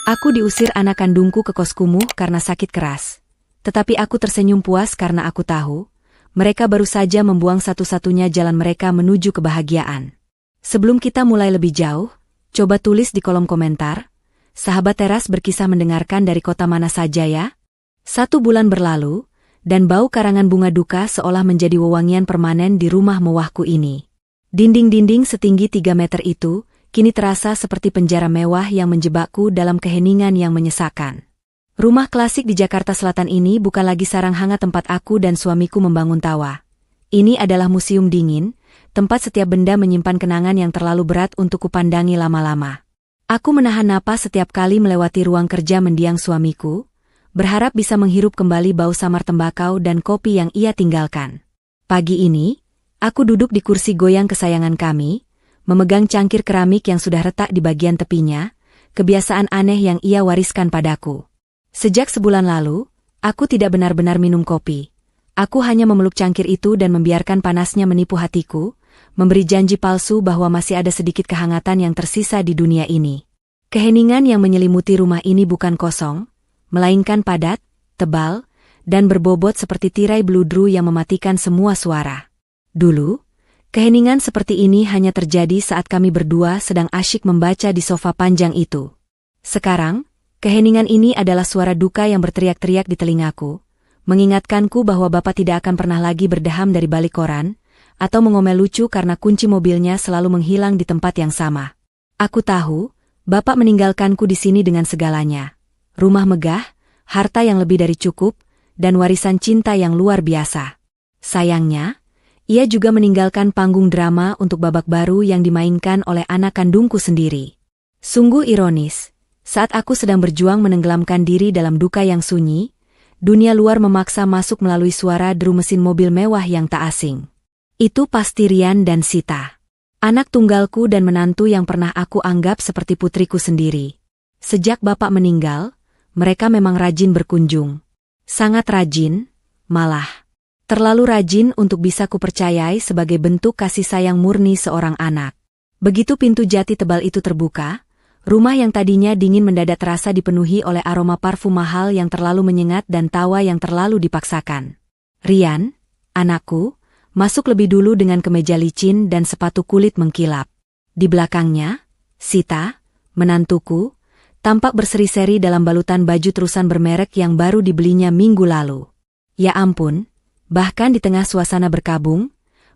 Aku diusir anak kandungku ke kos kumuh karena sakit keras. Tetapi aku tersenyum puas karena aku tahu, mereka baru saja membuang satu-satunya jalan mereka menuju kebahagiaan. Sebelum kita mulai lebih jauh, coba tulis di kolom komentar, sahabat teras berkisah mendengarkan dari kota mana saja ya? 1 bulan berlalu, dan bau karangan bunga duka seolah menjadi wewangian permanen di rumah mewahku ini. Dinding-dinding setinggi 3 meter itu, kini terasa seperti penjara mewah yang menjebakku dalam keheningan yang menyesakan. Rumah klasik di Jakarta Selatan ini bukan lagi sarang hangat tempat aku dan suamiku membangun tawa. Ini adalah museum dingin, tempat setiap benda menyimpan kenangan yang terlalu berat untuk kupandangi lama-lama. Aku menahan napas setiap kali melewati ruang kerja mendiang suamiku, berharap bisa menghirup kembali bau samar tembakau dan kopi yang ia tinggalkan. Pagi ini, aku duduk di kursi goyang kesayangan kami, memegang cangkir keramik yang sudah retak di bagian tepinya, kebiasaan aneh yang ia wariskan padaku. Sejak sebulan lalu, aku tidak benar-benar minum kopi. Aku hanya memeluk cangkir itu dan membiarkan panasnya menipu hatiku, memberi janji palsu bahwa masih ada sedikit kehangatan yang tersisa di dunia ini. Keheningan yang menyelimuti rumah ini bukan kosong, melainkan padat, tebal, dan berbobot seperti tirai bludru yang mematikan semua suara. Dulu, keheningan seperti ini hanya terjadi saat kami berdua sedang asyik membaca di sofa panjang itu. Sekarang, keheningan ini adalah suara duka yang berteriak-teriak di telingaku, mengingatkanku bahwa Bapak tidak akan pernah lagi berdeham dari balik koran, atau mengomel lucu karena kunci mobilnya selalu menghilang di tempat yang sama. Aku tahu, Bapak meninggalkanku di sini dengan segalanya. Rumah megah, harta yang lebih dari cukup, dan warisan cinta yang luar biasa. Sayangnya, ia juga meninggalkan panggung drama untuk babak baru yang dimainkan oleh anak kandungku sendiri. Sungguh ironis. Saat aku sedang berjuang menenggelamkan diri dalam duka yang sunyi, dunia luar memaksa masuk melalui suara deru mesin mobil mewah yang tak asing. Itu pasti Rian dan Sita. Anak tunggalku dan menantu yang pernah aku anggap seperti putriku sendiri. Sejak Bapak meninggal, mereka memang rajin berkunjung. Sangat rajin, malah. Terlalu rajin untuk bisa kupercayai sebagai bentuk kasih sayang murni seorang anak. Begitu pintu jati tebal itu terbuka, rumah yang tadinya dingin mendadak terasa dipenuhi oleh aroma parfum mahal yang terlalu menyengat dan tawa yang terlalu dipaksakan. Rian, anakku, masuk lebih dulu dengan kemeja licin dan sepatu kulit mengkilap. Di belakangnya, Sita, menantuku, tampak berseri-seri dalam balutan baju terusan bermerek yang baru dibelinya minggu lalu. Ya ampun, bahkan di tengah suasana berkabung,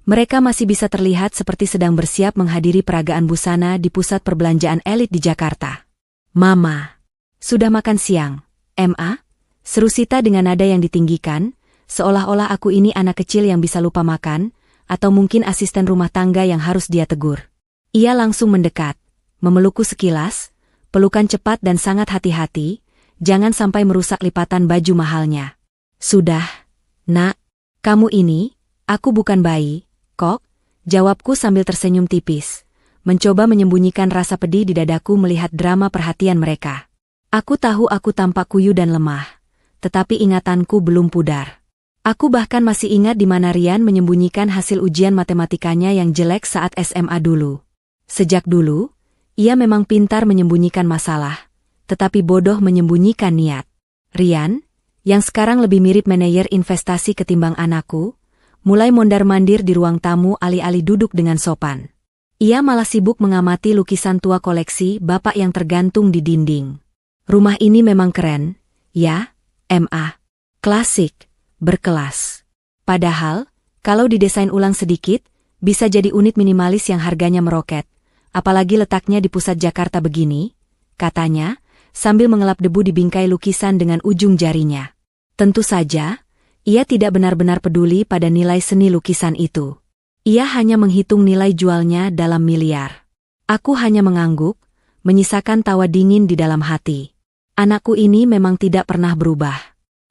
mereka masih bisa terlihat seperti sedang bersiap menghadiri peragaan busana di pusat perbelanjaan elit di Jakarta. Mama, sudah makan siang, Ma? Seru Sita dengan nada yang ditinggikan, seolah-olah aku ini anak kecil yang bisa lupa makan, atau mungkin asisten rumah tangga yang harus dia tegur. Ia langsung mendekat, memelukku sekilas, pelukan cepat dan sangat hati-hati, jangan sampai merusak lipatan baju mahalnya. Sudah, Nak, kamu ini, aku bukan bayi. Kok, jawabku sambil tersenyum tipis, mencoba menyembunyikan rasa pedih di dadaku melihat drama perhatian mereka. Aku tahu aku tampak kuyu dan lemah, tetapi ingatanku belum pudar. Aku bahkan masih ingat di mana Rian menyembunyikan hasil ujian matematikanya yang jelek saat SMA dulu. Sejak dulu, ia memang pintar menyembunyikan masalah, tetapi bodoh menyembunyikan niat. Rian, yang sekarang lebih mirip manajer investasi ketimbang anakku, mulai mondar-mandir di ruang tamu alih-alih duduk dengan sopan. Ia malah sibuk mengamati lukisan tua koleksi Bapak yang tergantung di dinding. Rumah ini memang keren, ya, Ma. Klasik, berkelas. Padahal, kalau didesain ulang sedikit, bisa jadi unit minimalis yang harganya meroket. Apalagi letaknya di pusat Jakarta begini, katanya, sambil mengelap debu di bingkai lukisan dengan ujung jarinya. Tentu saja, ia tidak benar-benar peduli pada nilai seni lukisan itu. Ia hanya menghitung nilai jualnya dalam miliar. Aku hanya mengangguk, menyisakan tawa dingin di dalam hati. Anakku ini memang tidak pernah berubah.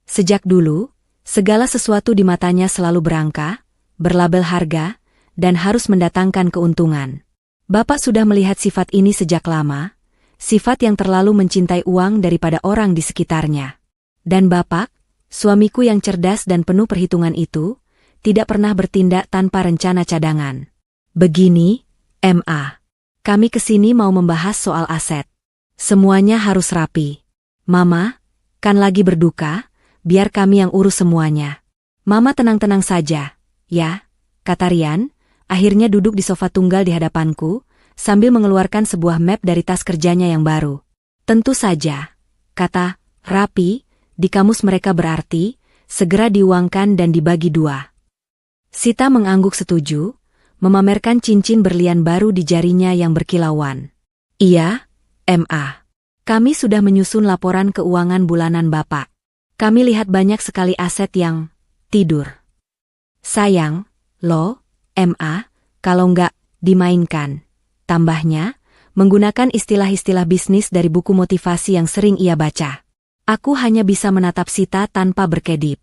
Sejak dulu, segala sesuatu di matanya selalu berangka, berlabel harga, dan harus mendatangkan keuntungan. Bapak sudah melihat sifat ini sejak lama, sifat yang terlalu mencintai uang daripada orang di sekitarnya. Dan Bapak, suamiku yang cerdas dan penuh perhitungan itu, tidak pernah bertindak tanpa rencana cadangan. Begini, Ma. Kami kesini mau membahas soal aset. Semuanya harus rapi. Mama, kan lagi berduka, biar kami yang urus semuanya. Mama tenang-tenang saja, ya, kata Rian, akhirnya duduk di sofa tunggal di hadapanku, sambil mengeluarkan sebuah map dari tas kerjanya yang baru. Tentu saja, kata rapi, di kamus mereka berarti, segera diuangkan dan dibagi dua. Sita mengangguk setuju, memamerkan cincin berlian baru di jarinya yang berkilauan. Iya, Ma. Kami sudah menyusun laporan keuangan bulanan Bapak. Kami lihat banyak sekali aset yang tidur. Sayang, loh, Ma, kalau nggak dimainkan. Tambahnya, menggunakan istilah-istilah bisnis dari buku motivasi yang sering ia baca. Aku hanya bisa menatap Sita tanpa berkedip.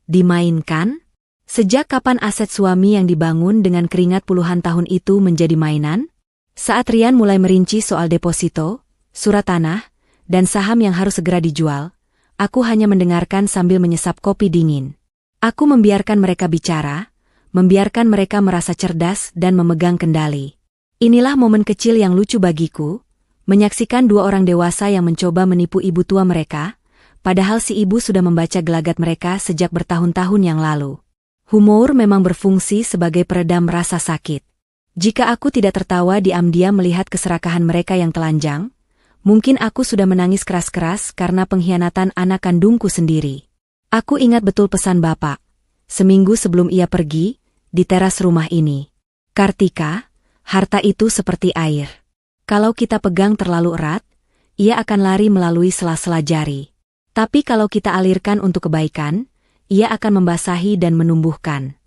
Dimainkan? Sejak kapan aset suami yang dibangun dengan keringat puluhan tahun itu menjadi mainan? Saat Rian mulai merinci soal deposito, surat tanah, dan saham yang harus segera dijual, aku hanya mendengarkan sambil menyesap kopi dingin. Aku membiarkan mereka bicara, membiarkan mereka merasa cerdas dan memegang kendali. Inilah momen kecil yang lucu bagiku, menyaksikan dua orang dewasa yang mencoba menipu ibu tua mereka, padahal si ibu sudah membaca gelagat mereka sejak bertahun-tahun yang lalu. Humor memang berfungsi sebagai peredam rasa sakit. Jika aku tidak tertawa diam-diam melihat keserakahan mereka yang telanjang, mungkin aku sudah menangis keras-keras karena pengkhianatan anak kandungku sendiri. Aku ingat betul pesan Bapak, seminggu sebelum ia pergi, di teras rumah ini. Kartika, harta itu seperti air. Kalau kita pegang terlalu erat, ia akan lari melalui sela-sela jari. Tapi kalau kita alirkan untuk kebaikan, ia akan membasahi dan menumbuhkan.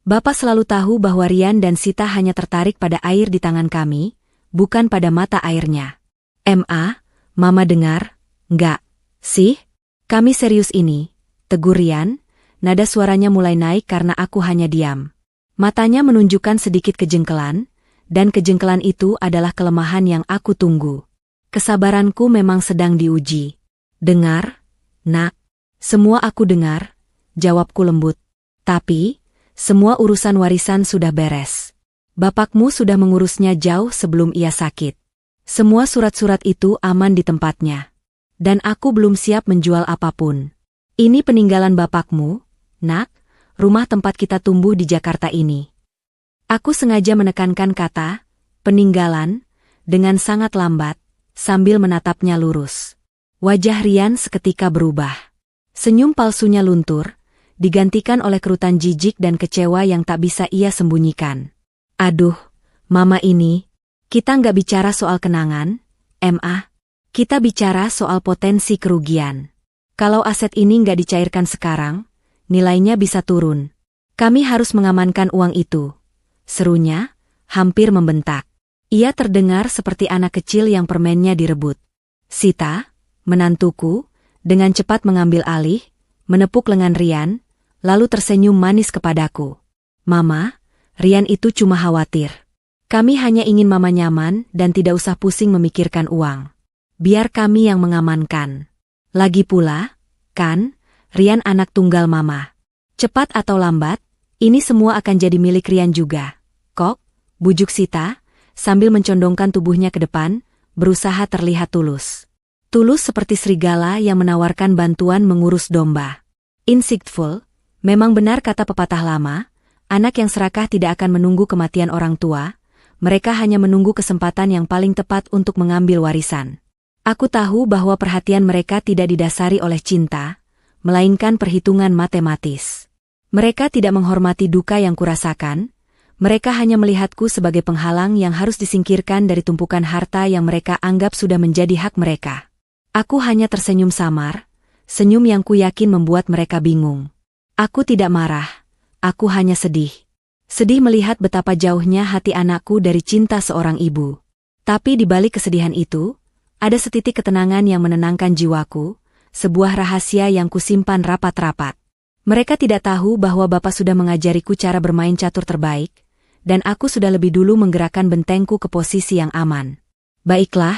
Bapak selalu tahu bahwa Rian dan Sita hanya tertarik pada air di tangan kami, bukan pada mata airnya. Ma, Mama dengar, enggak, sih? Kami serius ini, tegur Rian, nada suaranya mulai naik karena aku hanya diam. Matanya menunjukkan sedikit kejengkelan, dan kejengkelan itu adalah kelemahan yang aku tunggu. Kesabaranku memang sedang diuji. Dengar, nak. Semua aku dengar, jawabku lembut. Tapi, semua urusan warisan sudah beres. Bapakmu sudah mengurusnya jauh sebelum ia sakit. Semua surat-surat itu aman di tempatnya. Dan aku belum siap menjual apapun. Ini peninggalan bapakmu, nak, rumah tempat kita tumbuh di Jakarta ini. Aku sengaja menekankan kata, peninggalan, dengan sangat lambat, sambil menatapnya lurus. Wajah Rian seketika berubah. Senyum palsunya luntur, digantikan oleh kerutan jijik dan kecewa yang tak bisa ia sembunyikan. Aduh, Mama ini, kita nggak bicara soal kenangan, Ma. Kita bicara soal potensi kerugian. Kalau aset ini nggak dicairkan sekarang, nilainya bisa turun. Kami harus mengamankan uang itu. Serunya, hampir membentak. Ia terdengar seperti anak kecil yang permennya direbut. Sita, menantuku, dengan cepat mengambil alih, menepuk lengan Rian, lalu tersenyum manis kepadaku. Mama, Rian itu cuma khawatir. Kami hanya ingin Mama nyaman dan tidak usah pusing memikirkan uang. Biar kami yang mengamankan. Lagi pula, kan, Rian anak tunggal Mama. Cepat atau lambat, ini semua akan jadi milik Rian juga. Kok, bujuk Sita, sambil mencondongkan tubuhnya ke depan, berusaha terlihat tulus. Tulus seperti serigala yang menawarkan bantuan mengurus domba. Insightful, memang benar kata pepatah lama, anak yang serakah tidak akan menunggu kematian orang tua, mereka hanya menunggu kesempatan yang paling tepat untuk mengambil warisan. Aku tahu bahwa perhatian mereka tidak didasari oleh cinta, melainkan perhitungan matematis. Mereka tidak menghormati duka yang kurasakan, mereka hanya melihatku sebagai penghalang yang harus disingkirkan dari tumpukan harta yang mereka anggap sudah menjadi hak mereka. Aku hanya tersenyum samar, senyum yang kuyakin membuat mereka bingung. Aku tidak marah, aku hanya sedih. Sedih melihat betapa jauhnya hati anakku dari cinta seorang ibu. Tapi di balik kesedihan itu, ada setitik ketenangan yang menenangkan jiwaku, sebuah rahasia yang kusimpan rapat-rapat. Mereka tidak tahu bahwa Bapak sudah mengajariku cara bermain catur terbaik, dan aku sudah lebih dulu menggerakkan bentengku ke posisi yang aman. Baiklah,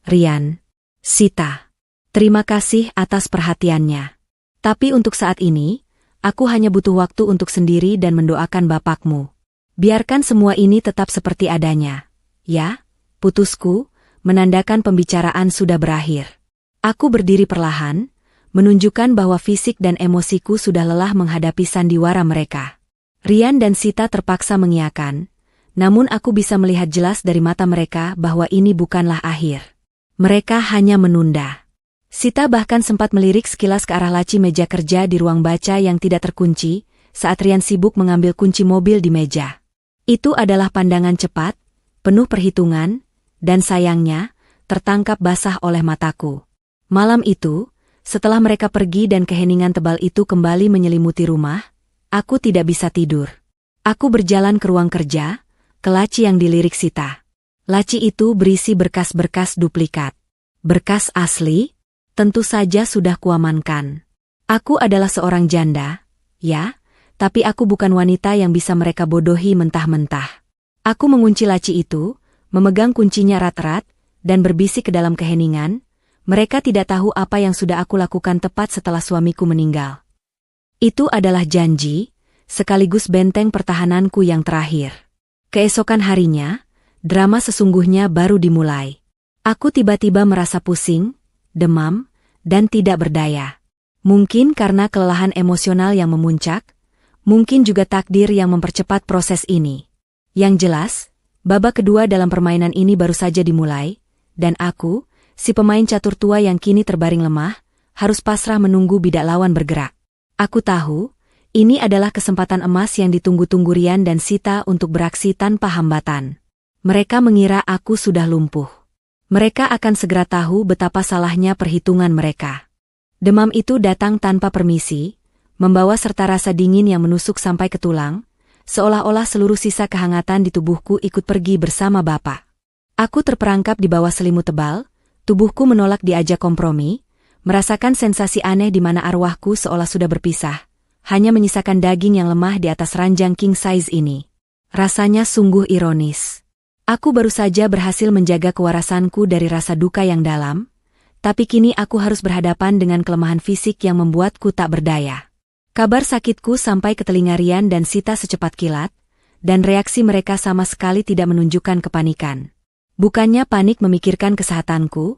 Rian. Sita. Terima kasih atas perhatiannya. Tapi untuk saat ini, aku hanya butuh waktu untuk sendiri dan mendoakan bapakmu. Biarkan semua ini tetap seperti adanya. Ya, putusku, menandakan pembicaraan sudah berakhir. Aku berdiri perlahan, menunjukkan bahwa fisik dan emosiku sudah lelah menghadapi sandiwara mereka. Rian dan Sita terpaksa mengiyakan, namun aku bisa melihat jelas dari mata mereka bahwa ini bukanlah akhir. Mereka hanya menunda. Sita bahkan sempat melirik sekilas ke arah laci meja kerja di ruang baca yang tidak terkunci, saat Rian sibuk mengambil kunci mobil di meja. Itu adalah pandangan cepat, penuh perhitungan, dan sayangnya, tertangkap basah oleh mataku. Malam itu, setelah mereka pergi dan keheningan tebal itu kembali menyelimuti rumah, aku tidak bisa tidur. Aku berjalan ke ruang kerja, ke laci yang dilirik Sita. Laci itu berisi berkas-berkas duplikat. Berkas asli, tentu saja sudah kuamankan. Aku adalah seorang janda, ya, tapi aku bukan wanita yang bisa mereka bodohi mentah-mentah. Aku mengunci laci itu, memegang kuncinya erat-erat, dan berbisik ke dalam keheningan. Mereka tidak tahu apa yang sudah aku lakukan tepat setelah suamiku meninggal. Itu adalah janji, sekaligus benteng pertahananku yang terakhir. Keesokan harinya, drama sesungguhnya baru dimulai. Aku tiba-tiba merasa pusing, demam, dan tidak berdaya. Mungkin karena kelelahan emosional yang memuncak, mungkin juga takdir yang mempercepat proses ini. Yang jelas, babak kedua dalam permainan ini baru saja dimulai, dan aku, si pemain catur tua yang kini terbaring lemah, harus pasrah menunggu bidak lawan bergerak. Aku tahu, ini adalah kesempatan emas yang ditunggu-tunggu Rian dan Sita untuk beraksi tanpa hambatan. Mereka mengira aku sudah lumpuh. Mereka akan segera tahu betapa salahnya perhitungan mereka. Demam itu datang tanpa permisi, membawa serta rasa dingin yang menusuk sampai ke tulang, seolah-olah seluruh sisa kehangatan di tubuhku ikut pergi bersama Bapak. Aku terperangkap di bawah selimut tebal, tubuhku menolak diajak kompromi, merasakan sensasi aneh di mana arwahku seolah sudah berpisah, hanya menyisakan daging yang lemah di atas ranjang king size ini. Rasanya sungguh ironis. Aku baru saja berhasil menjaga kewarasanku dari rasa duka yang dalam, tapi kini aku harus berhadapan dengan kelemahan fisik yang membuatku tak berdaya. Kabar sakitku sampai ke telinga Rian dan Sita secepat kilat, dan reaksi mereka sama sekali tidak menunjukkan kepanikan. Bukannya panik memikirkan kesehatanku,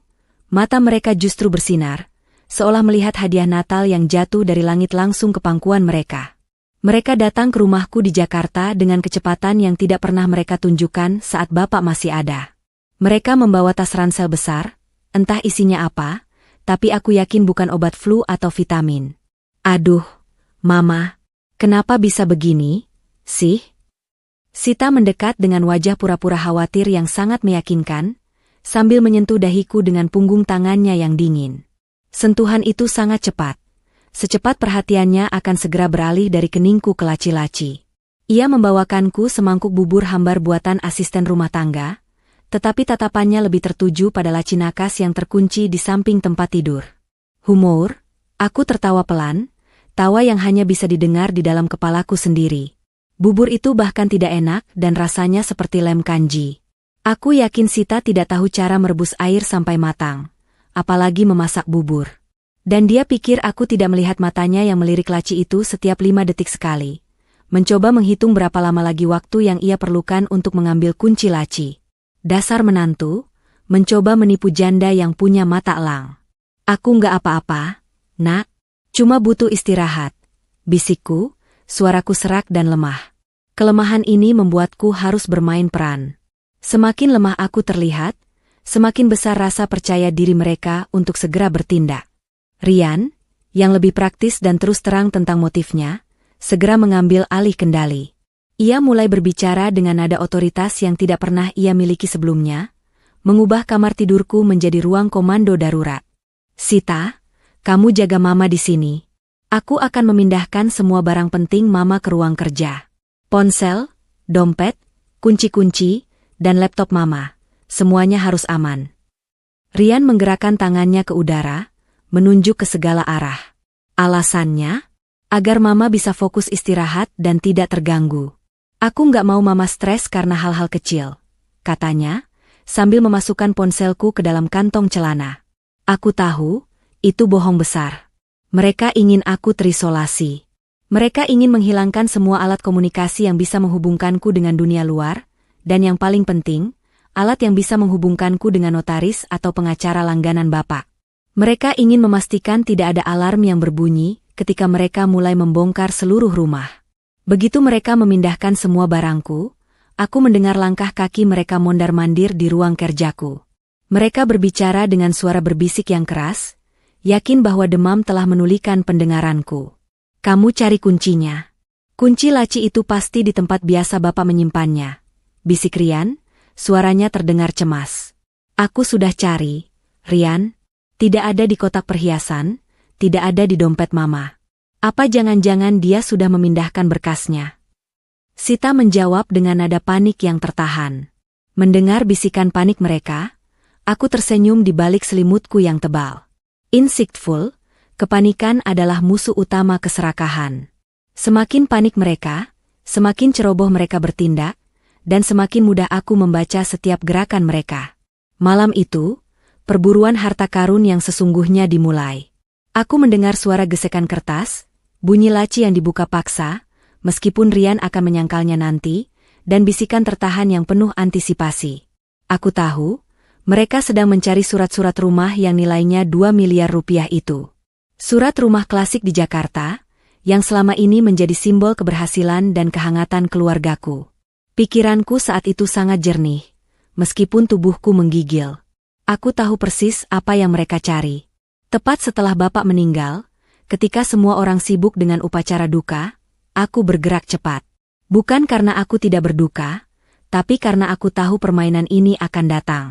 mata mereka justru bersinar, seolah melihat hadiah Natal yang jatuh dari langit langsung ke pangkuan mereka. Mereka datang ke rumahku di Jakarta dengan kecepatan yang tidak pernah mereka tunjukkan saat Bapak masih ada. Mereka membawa tas ransel besar, entah isinya apa, tapi aku yakin bukan obat flu atau vitamin. Aduh, Mama, kenapa bisa begini, sih? Sita mendekat dengan wajah pura-pura khawatir yang sangat meyakinkan, sambil menyentuh dahiku dengan punggung tangannya yang dingin. Sentuhan itu sangat cepat. Secepat perhatiannya akan segera beralih dari keningku ke laci-laci. Ia membawakanku semangkuk bubur hambar buatan asisten rumah tangga, tetapi tatapannya lebih tertuju pada laci nakas yang terkunci di samping tempat tidur. Humor, aku tertawa pelan, tawa yang hanya bisa didengar di dalam kepalaku sendiri. Bubur itu bahkan tidak enak dan rasanya seperti lem kanji. Aku yakin Sita tidak tahu cara merebus air sampai matang, apalagi memasak bubur. Dan dia pikir aku tidak melihat matanya yang melirik laci itu setiap 5 detik sekali. Mencoba menghitung berapa lama lagi waktu yang ia perlukan untuk mengambil kunci laci. Dasar menantu, mencoba menipu janda yang punya mata elang. Aku nggak apa-apa, Nak. Cuma butuh istirahat, bisikku, suaraku serak dan lemah. Kelemahan ini membuatku harus bermain peran. Semakin lemah aku terlihat, semakin besar rasa percaya diri mereka untuk segera bertindak. Rian, yang lebih praktis dan terus terang tentang motifnya, segera mengambil alih kendali. Ia mulai berbicara dengan nada otoritas yang tidak pernah ia miliki sebelumnya, mengubah kamar tidurku menjadi ruang komando darurat. Sita, kamu jaga Mama di sini. Aku akan memindahkan semua barang penting Mama ke ruang kerja. Ponsel, dompet, kunci-kunci, dan laptop Mama. Semuanya harus aman. Rian menggerakkan tangannya ke udara, menunjuk ke segala arah. Alasannya? Agar Mama bisa fokus istirahat dan tidak terganggu. Aku nggak mau Mama stres karena hal-hal kecil, katanya, sambil memasukkan ponselku ke dalam kantong celana. Aku tahu, itu bohong besar. Mereka ingin aku terisolasi. Mereka ingin menghilangkan semua alat komunikasi yang bisa menghubungkanku dengan dunia luar, dan yang paling penting, alat yang bisa menghubungkanku dengan notaris atau pengacara langganan Bapak. Mereka ingin memastikan tidak ada alarm yang berbunyi ketika mereka mulai membongkar seluruh rumah. Begitu mereka memindahkan semua barangku, aku mendengar langkah kaki mereka mondar-mandir di ruang kerjaku. Mereka berbicara dengan suara berbisik yang keras, yakin bahwa demam telah menulikan pendengaranku. Kamu cari kuncinya. Kunci laci itu pasti di tempat biasa Bapak menyimpannya. Bisik Rian, suaranya terdengar cemas. Aku sudah cari, Rian. Tidak ada di kotak perhiasan, tidak ada di dompet Mama. Apa jangan-jangan dia sudah memindahkan berkasnya? Sita menjawab dengan nada panik yang tertahan. Mendengar bisikan panik mereka, aku tersenyum di balik selimutku yang tebal. Insightful, kepanikan adalah musuh utama keserakahan. Semakin panik mereka, semakin ceroboh mereka bertindak, dan semakin mudah aku membaca setiap gerakan mereka. Malam itu, perburuan harta karun yang sesungguhnya dimulai. Aku mendengar suara gesekan kertas, bunyi laci yang dibuka paksa, meskipun Rian akan menyangkalnya nanti, dan bisikan tertahan yang penuh antisipasi. Aku tahu, mereka sedang mencari surat-surat rumah yang nilainya 2 miliar rupiah itu. Surat rumah klasik di Jakarta, yang selama ini menjadi simbol keberhasilan dan kehangatan keluargaku. Pikiranku saat itu sangat jernih, meskipun tubuhku menggigil. Aku tahu persis apa yang mereka cari. Tepat setelah Bapak meninggal, ketika semua orang sibuk dengan upacara duka, aku bergerak cepat. Bukan karena aku tidak berduka, tapi karena aku tahu permainan ini akan datang.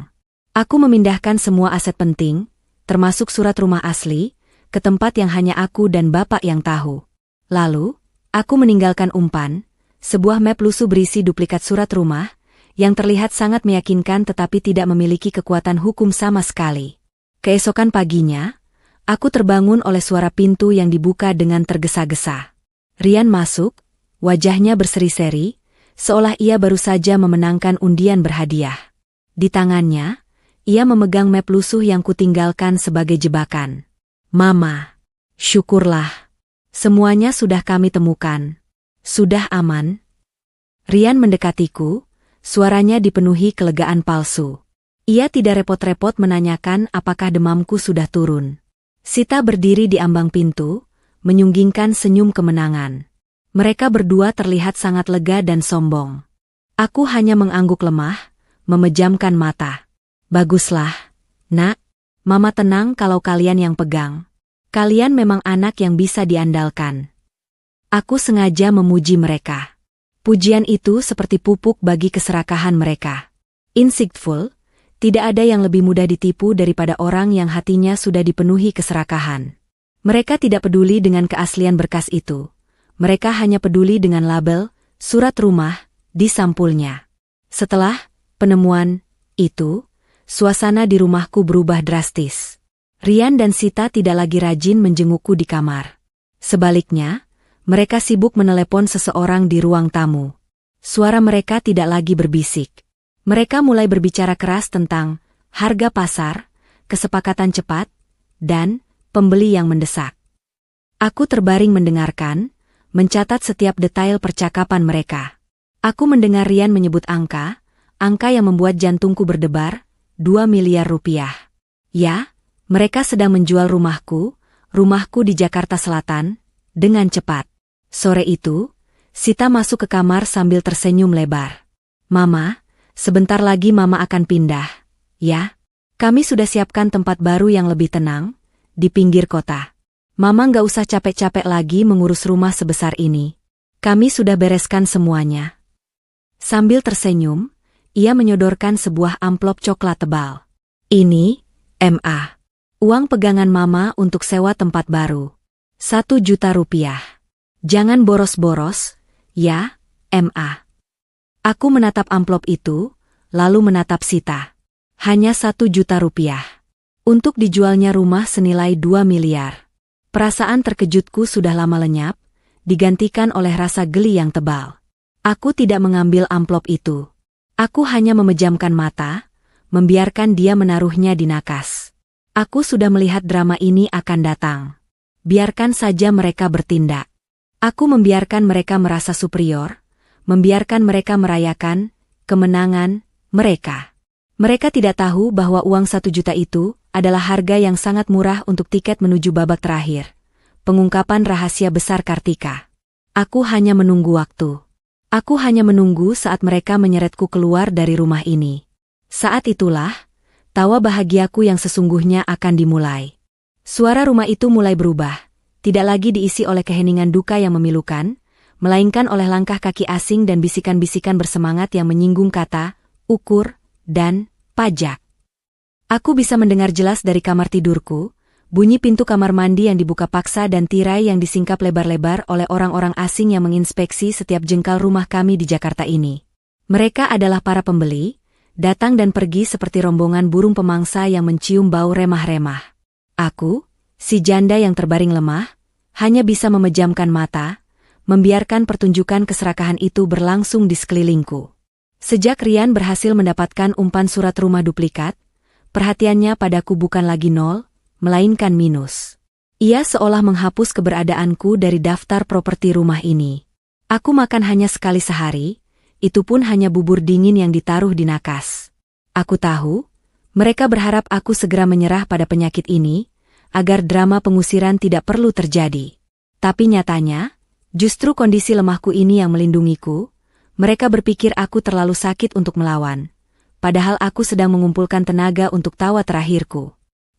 Aku memindahkan semua aset penting, termasuk surat rumah asli, ke tempat yang hanya aku dan Bapak yang tahu. Lalu, aku meninggalkan umpan, sebuah map lusuh berisi duplikat surat rumah, yang terlihat sangat meyakinkan tetapi tidak memiliki kekuatan hukum sama sekali. Keesokan paginya, aku terbangun oleh suara pintu yang dibuka dengan tergesa-gesa. Rian masuk, wajahnya berseri-seri, seolah ia baru saja memenangkan undian berhadiah. Di tangannya, ia memegang map lusuh yang kutinggalkan sebagai jebakan. Mama, syukurlah. Semuanya sudah kami temukan. Sudah aman. Rian mendekatiku, suaranya dipenuhi kelegaan palsu. Ia tidak repot-repot menanyakan apakah demamku sudah turun. Sita berdiri di ambang pintu, menyunggingkan senyum kemenangan. Mereka berdua terlihat sangat lega dan sombong. Aku hanya mengangguk lemah, memejamkan mata. Baguslah, Nak. Mama tenang kalau kalian yang pegang. Kalian memang anak yang bisa diandalkan. Aku sengaja memuji mereka. Pujian itu seperti pupuk bagi keserakahan mereka. Insightful, tidak ada yang lebih mudah ditipu daripada orang yang hatinya sudah dipenuhi keserakahan. Mereka tidak peduli dengan keaslian berkas itu. Mereka hanya peduli dengan label, surat rumah, di sampulnya. Setelah penemuan itu, suasana di rumahku berubah drastis. Rian dan Sita tidak lagi rajin menjengukku di kamar. Sebaliknya, mereka sibuk menelepon seseorang di ruang tamu. Suara mereka tidak lagi berbisik. Mereka mulai berbicara keras tentang harga pasar, kesepakatan cepat, dan pembeli yang mendesak. Aku terbaring mendengarkan, mencatat setiap detail percakapan mereka. Aku mendengar Rian menyebut angka yang membuat jantungku berdebar, 2 miliar rupiah. Ya, mereka sedang menjual rumahku di Jakarta Selatan, dengan cepat. Sore itu, Sita masuk ke kamar sambil tersenyum lebar. Mama, sebentar lagi Mama akan pindah, ya? Kami sudah siapkan tempat baru yang lebih tenang, di pinggir kota. Mama nggak usah capek-capek lagi mengurus rumah sebesar ini. Kami sudah bereskan semuanya. Sambil tersenyum, ia menyodorkan sebuah amplop coklat tebal. Ini, MA. Uang pegangan Mama untuk sewa tempat baru. 1 juta rupiah. Jangan boros-boros, ya, MA. Aku menatap amplop itu, lalu menatap Sita. Hanya 1 juta rupiah. Untuk dijualnya rumah senilai 2 miliar. Perasaan terkejutku sudah lama lenyap, digantikan oleh rasa geli yang tebal. Aku tidak mengambil amplop itu. Aku hanya memejamkan mata, membiarkan dia menaruhnya di nakas. Aku sudah melihat drama ini akan datang. Biarkan saja mereka bertindak. Aku membiarkan mereka merasa superior, membiarkan mereka merayakan kemenangan mereka. Mereka tidak tahu bahwa uang 1 juta itu adalah harga yang sangat murah untuk tiket menuju babak terakhir. Pengungkapan rahasia besar Kartika. Aku hanya menunggu waktu. Aku hanya menunggu saat mereka menyeretku keluar dari rumah ini. Saat itulah, tawa bahagiaku yang sesungguhnya akan dimulai. Suara rumah itu mulai berubah. Tidak lagi diisi oleh keheningan duka yang memilukan, melainkan oleh langkah kaki asing dan bisikan-bisikan bersemangat yang menyinggung kata, ukur, dan pajak. Aku bisa mendengar jelas dari kamar tidurku, bunyi pintu kamar mandi yang dibuka paksa dan tirai yang disingkap lebar-lebar oleh orang-orang asing yang menginspeksi setiap jengkal rumah kami di Jakarta ini. Mereka adalah para pembeli, datang dan pergi seperti rombongan burung pemangsa yang mencium bau remah-remah. Aku, si janda yang terbaring lemah, hanya bisa memejamkan mata, membiarkan pertunjukan keserakahan itu berlangsung di sekelilingku. Sejak Rian berhasil mendapatkan umpan surat rumah duplikat, perhatiannya padaku bukan lagi 0, melainkan minus. Ia seolah menghapus keberadaanku dari daftar properti rumah ini. Aku makan hanya sekali sehari, itu pun hanya bubur dingin yang ditaruh di nakas. Aku tahu, mereka berharap aku segera menyerah pada penyakit ini, agar drama pengusiran tidak perlu terjadi. Tapi nyatanya, justru kondisi lemahku ini yang melindungiku. Mereka berpikir aku terlalu sakit untuk melawan. Padahal aku sedang mengumpulkan tenaga untuk tawa terakhirku.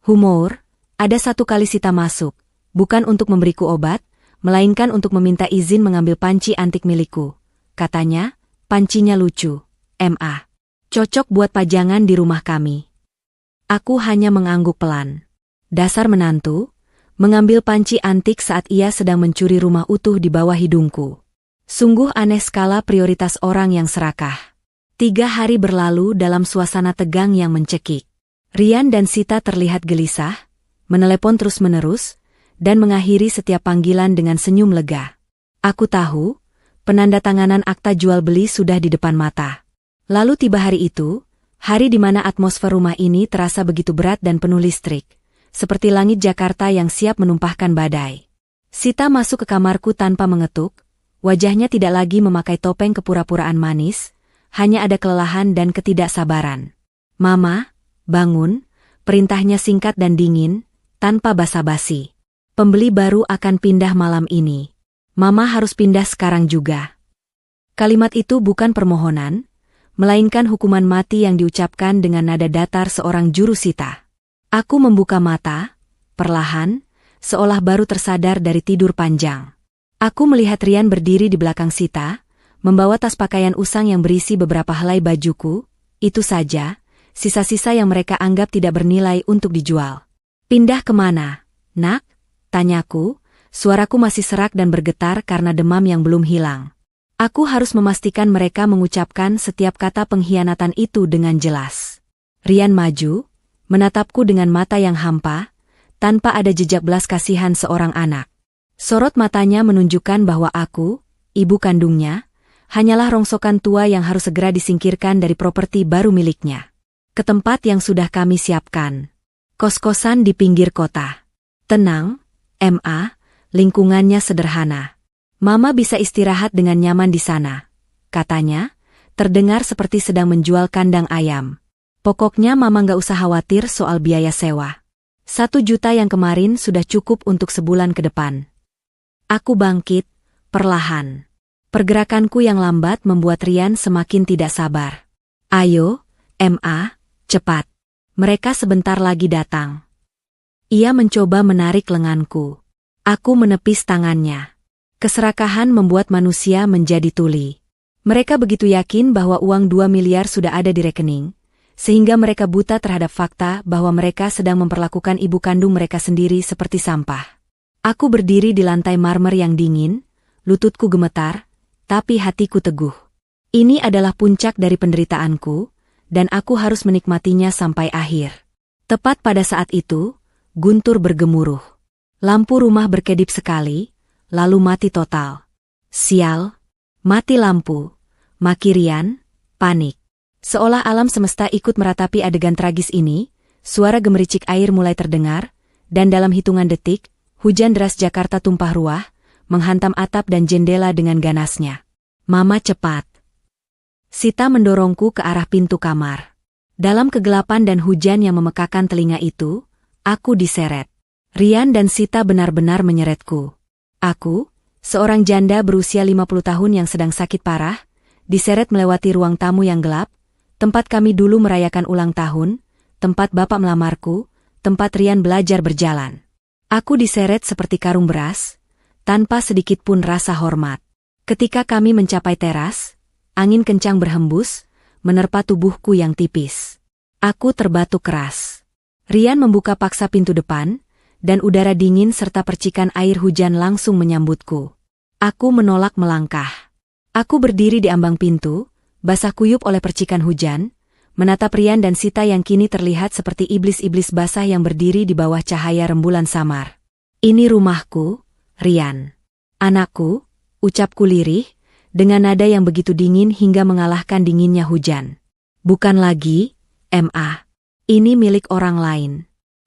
Humor, ada 1 kali Sita masuk, bukan untuk memberiku obat, melainkan untuk meminta izin mengambil panci antik milikku. Katanya, pancinya lucu, M.A. Cocok buat pajangan di rumah kami. Aku hanya mengangguk pelan. Dasar menantu, mengambil panci antik saat ia sedang mencuri rumah utuh di bawah hidungku. Sungguh aneh skala prioritas orang yang serakah. 3 hari berlalu dalam suasana tegang yang mencekik. Rian dan Sita terlihat gelisah, menelepon terus-menerus, dan mengakhiri setiap panggilan dengan senyum lega. Aku tahu, penandatanganan akta jual beli sudah di depan mata. Lalu tiba hari itu, hari di mana atmosfer rumah ini terasa begitu berat dan penuh listrik. Seperti langit Jakarta yang siap menumpahkan badai. Sita masuk ke kamarku tanpa mengetuk, wajahnya tidak lagi memakai topeng kepura-puraan manis, hanya ada kelelahan dan ketidaksabaran. Mama, bangun, perintahnya singkat dan dingin, tanpa basa-basi. Pembeli baru akan pindah malam ini. Mama harus pindah sekarang juga. Kalimat itu bukan permohonan, melainkan hukuman mati yang diucapkan dengan nada datar seorang juru sita. Aku membuka mata, perlahan, seolah baru tersadar dari tidur panjang. Aku melihat Rian berdiri di belakang Sita, membawa tas pakaian usang yang berisi beberapa helai bajuku, itu saja, sisa-sisa yang mereka anggap tidak bernilai untuk dijual. Pindah kemana, nak? Tanyaku, suaraku masih serak dan bergetar karena demam yang belum hilang. Aku harus memastikan mereka mengucapkan setiap kata pengkhianatan itu dengan jelas. Rian maju, menatapku dengan mata yang hampa, tanpa ada jejak belas kasihan seorang anak. Sorot matanya menunjukkan bahwa aku, ibu kandungnya, hanyalah rongsokan tua yang harus segera disingkirkan dari properti baru miliknya. Ke tempat yang sudah kami siapkan. Kos-kosan di pinggir kota. Tenang, M.A., lingkungannya sederhana. Mama bisa istirahat dengan nyaman di sana, katanya, terdengar seperti sedang menjual kandang ayam. Pokoknya mama nggak usah khawatir soal biaya sewa. 1 juta yang kemarin sudah cukup untuk sebulan ke depan. Aku bangkit, perlahan. Pergerakanku yang lambat membuat Rian semakin tidak sabar. Ayo, M.A., cepat. Mereka sebentar lagi datang. Ia mencoba menarik lenganku. Aku menepis tangannya. Keserakahan membuat manusia menjadi tuli. Mereka begitu yakin bahwa uang 2 miliar sudah ada di rekening, sehingga mereka buta terhadap fakta bahwa mereka sedang memperlakukan ibu kandung mereka sendiri seperti sampah. Aku berdiri di lantai marmer yang dingin, lututku gemetar, tapi hatiku teguh. Ini adalah puncak dari penderitaanku, dan aku harus menikmatinya sampai akhir. Tepat pada saat itu, guntur bergemuruh. Lampu rumah berkedip sekali, lalu mati total. Sial, mati lampu, maki Rian, panik. Seolah alam semesta ikut meratapi adegan tragis ini, suara gemericik air mulai terdengar, dan dalam hitungan detik, hujan deras Jakarta tumpah ruah, menghantam atap dan jendela dengan ganasnya. Mama cepat. Sita mendorongku ke arah pintu kamar. Dalam kegelapan dan hujan yang memekakan telinga itu, aku diseret. Rian dan Sita benar-benar menyeretku. Aku, seorang janda berusia 50 tahun yang sedang sakit parah, diseret melewati ruang tamu yang gelap, tempat kami dulu merayakan ulang tahun, tempat bapak melamarku, tempat Rian belajar berjalan. Aku diseret seperti karung beras, tanpa sedikit pun rasa hormat. Ketika kami mencapai teras, angin kencang berhembus, menerpa tubuhku yang tipis. Aku terbatuk keras. Rian membuka paksa pintu depan, dan udara dingin serta percikan air hujan langsung menyambutku. Aku menolak melangkah. Aku berdiri di ambang pintu, basah kuyup oleh percikan hujan, menatap Rian dan Sita yang kini terlihat seperti iblis-iblis basah yang berdiri di bawah cahaya rembulan samar. Ini rumahku, Rian. Anakku, ucapku lirih, dengan nada yang begitu dingin hingga mengalahkan dinginnya hujan. Bukan lagi, Ma. Ini milik orang lain.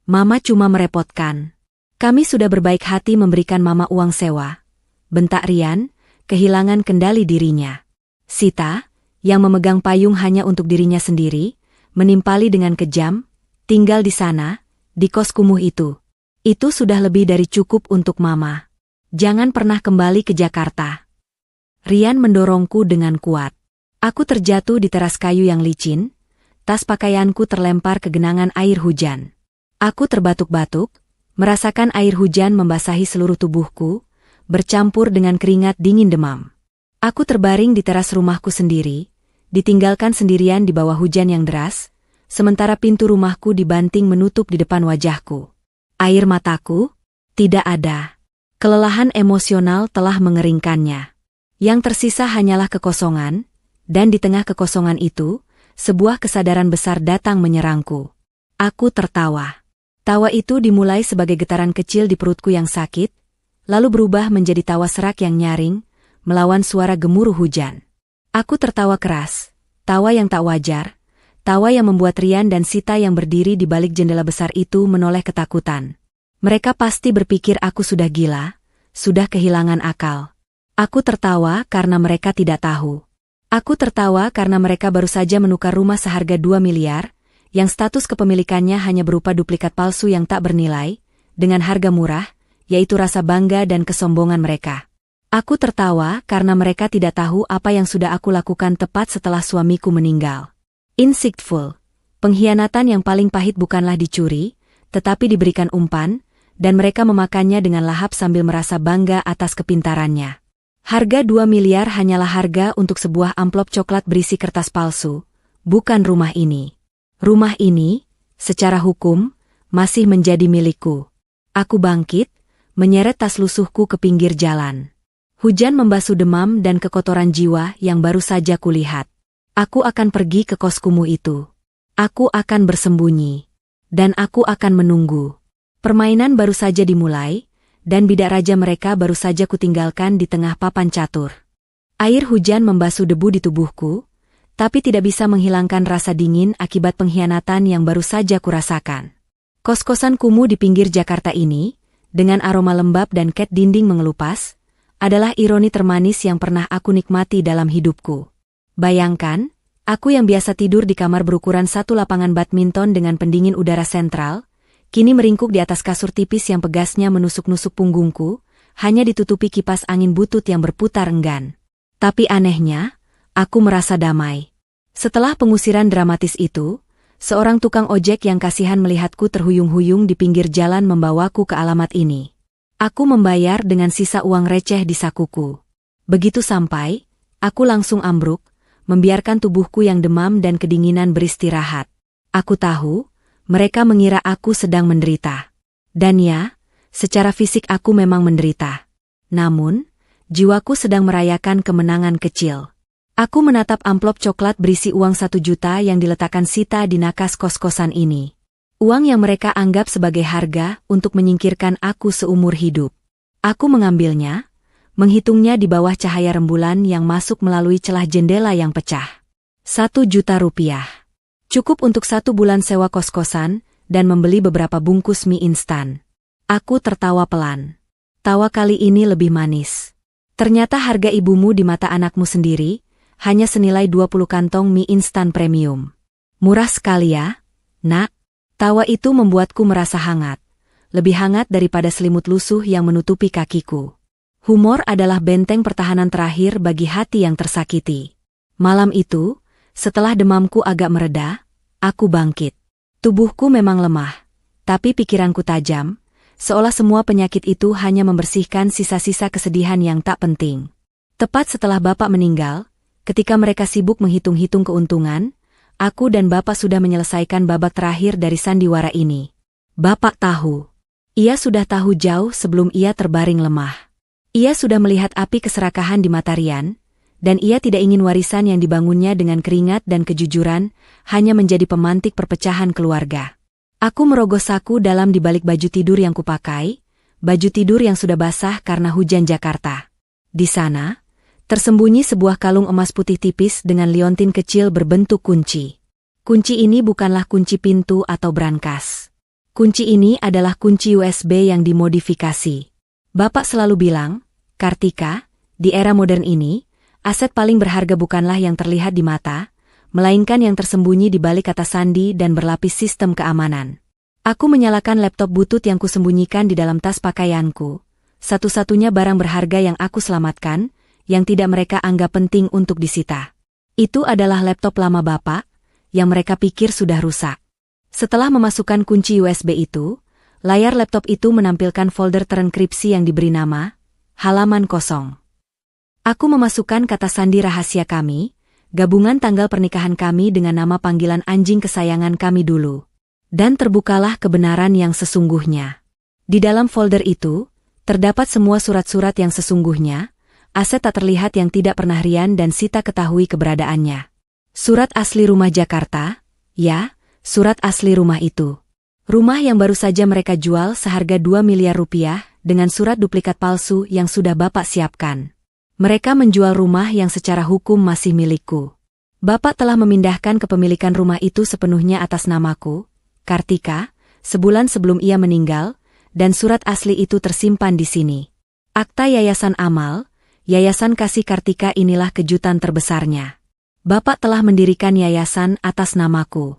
Mama cuma merepotkan. Kami sudah berbaik hati memberikan Mama uang sewa. Bentak Rian, kehilangan kendali dirinya. Sita, yang memegang payung hanya untuk dirinya sendiri, menimpali dengan kejam, tinggal di sana, di kos kumuh itu. Itu sudah lebih dari cukup untuk Mama. Jangan pernah kembali ke Jakarta. Rian mendorongku dengan kuat. Aku terjatuh di teras kayu yang licin, tas pakaianku terlempar ke genangan air hujan. Aku terbatuk-batuk, merasakan air hujan membasahi seluruh tubuhku, bercampur dengan keringat dingin demam. Aku terbaring di teras rumahku sendiri, ditinggalkan sendirian di bawah hujan yang deras, sementara pintu rumahku dibanting menutup di depan wajahku. Air mataku? Tidak ada. Kelelahan emosional telah mengeringkannya. Yang tersisa hanyalah kekosongan, dan di tengah kekosongan itu, sebuah kesadaran besar datang menyerangku. Aku tertawa. Tawa itu dimulai sebagai getaran kecil di perutku yang sakit, lalu berubah menjadi tawa serak yang nyaring, melawan suara gemuruh hujan. Aku tertawa keras, tawa yang tak wajar, tawa yang membuat Rian dan Sita yang berdiri di balik jendela besar itu menoleh ketakutan. Mereka pasti berpikir aku sudah gila, sudah kehilangan akal. Aku tertawa karena mereka tidak tahu. Aku tertawa karena mereka baru saja menukar rumah seharga 2 miliar, yang status kepemilikannya hanya berupa duplikat palsu yang tak bernilai, dengan harga murah, yaitu rasa bangga dan kesombongan mereka. Aku tertawa karena mereka tidak tahu apa yang sudah aku lakukan tepat setelah suamiku meninggal. Insightful. Pengkhianatan yang paling pahit bukanlah dicuri, tetapi diberikan umpan, dan mereka memakannya dengan lahap sambil merasa bangga atas kepintarannya. Harga 2 miliar hanyalah harga untuk sebuah amplop coklat berisi kertas palsu, bukan rumah ini. Rumah ini, secara hukum, masih menjadi milikku. Aku bangkit, menyeret tas lusuhku ke pinggir jalan. Hujan membasuh demam dan kekotoran jiwa yang baru saja kulihat. Aku akan pergi ke kos kumuh itu. Aku akan bersembunyi. Dan aku akan menunggu. Permainan baru saja dimulai, dan bidak raja mereka baru saja kutinggalkan di tengah papan catur. Air hujan membasuh debu di tubuhku, tapi tidak bisa menghilangkan rasa dingin akibat pengkhianatan yang baru saja kurasakan. Kos-kosan kumuh di pinggir Jakarta ini, dengan aroma lembab dan cat dinding mengelupas, adalah ironi termanis yang pernah aku nikmati dalam hidupku. Bayangkan, aku yang biasa tidur di kamar berukuran satu lapangan badminton dengan pendingin udara sentral, kini meringkuk di atas kasur tipis yang pegasnya menusuk-nusuk punggungku, hanya ditutupi kipas angin butut yang berputar enggan. Tapi anehnya, aku merasa damai. Setelah pengusiran dramatis itu, seorang tukang ojek yang kasihan melihatku terhuyung-huyung di pinggir jalan membawaku ke alamat ini. Aku membayar dengan sisa uang receh di sakuku. Begitu sampai, aku langsung ambruk, membiarkan tubuhku yang demam dan kedinginan beristirahat. Aku tahu, mereka mengira aku sedang menderita. Dan ya, secara fisik aku memang menderita. Namun, jiwaku sedang merayakan kemenangan kecil. Aku menatap amplop coklat berisi uang 1 juta yang diletakkan Sita di nakas kos-kosan ini. Uang yang mereka anggap sebagai harga untuk menyingkirkan aku seumur hidup. Aku mengambilnya, menghitungnya di bawah cahaya rembulan yang masuk melalui celah jendela yang pecah. 1 juta rupiah. Cukup untuk 1 bulan sewa kos-kosan dan membeli beberapa bungkus mie instan. Aku tertawa pelan. Tawa kali ini lebih manis. Ternyata harga ibumu di mata anakmu sendiri hanya senilai 20 kantong mie instan premium. Murah sekali ya, nak. Tawa itu membuatku merasa hangat. Lebih hangat daripada selimut lusuh yang menutupi kakiku. Humor adalah benteng pertahanan terakhir bagi hati yang tersakiti. Malam itu, setelah demamku agak mereda, aku bangkit. Tubuhku memang lemah, tapi pikiranku tajam, seolah semua penyakit itu hanya membersihkan sisa-sisa kesedihan yang tak penting. Tepat setelah Bapak meninggal, ketika mereka sibuk menghitung-hitung keuntungan, aku dan Bapak sudah menyelesaikan babak terakhir dari sandiwara ini. Bapak tahu. Ia sudah tahu jauh sebelum ia terbaring lemah. Ia sudah melihat api keserakahan di mata Rian, dan ia tidak ingin warisan yang dibangunnya dengan keringat dan kejujuran hanya menjadi pemantik perpecahan keluarga. Aku merogoh saku dalam di balik baju tidur yang kupakai, baju tidur yang sudah basah karena hujan Jakarta. Di sana, tersembunyi sebuah kalung emas putih tipis dengan liontin kecil berbentuk kunci. Kunci ini bukanlah kunci pintu atau brankas. Kunci ini adalah kunci USB yang dimodifikasi. Bapak selalu bilang, Kartika, di era modern ini, aset paling berharga bukanlah yang terlihat di mata, melainkan yang tersembunyi di balik kata sandi dan berlapis sistem keamanan. Aku menyalakan laptop butut yang kusembunyikan di dalam tas pakaianku, satu-satunya barang berharga yang aku selamatkan, yang tidak mereka anggap penting untuk disita. Itu adalah laptop lama Bapak, yang mereka pikir sudah rusak. Setelah memasukkan kunci USB itu, layar laptop itu menampilkan folder terenkripsi yang diberi nama, halaman kosong. Aku memasukkan kata sandi rahasia kami, gabungan tanggal pernikahan kami dengan nama panggilan anjing kesayangan kami dulu. Dan terbukalah kebenaran yang sesungguhnya. Di dalam folder itu, terdapat semua surat-surat yang sesungguhnya, aset tak terlihat yang tidak pernah Rian dan Sita ketahui keberadaannya. Surat asli rumah Jakarta, ya, surat asli rumah itu. Rumah yang baru saja mereka jual seharga 2 miliar rupiah dengan surat duplikat palsu yang sudah Bapak siapkan. Mereka menjual rumah yang secara hukum masih milikku. Bapak telah memindahkan kepemilikan rumah itu sepenuhnya atas namaku, Kartika, sebulan sebelum ia meninggal, dan surat asli itu tersimpan di sini. Akta Yayasan Amal, Yayasan Kasih Kartika inilah kejutan terbesarnya. Bapak telah mendirikan yayasan atas namaku.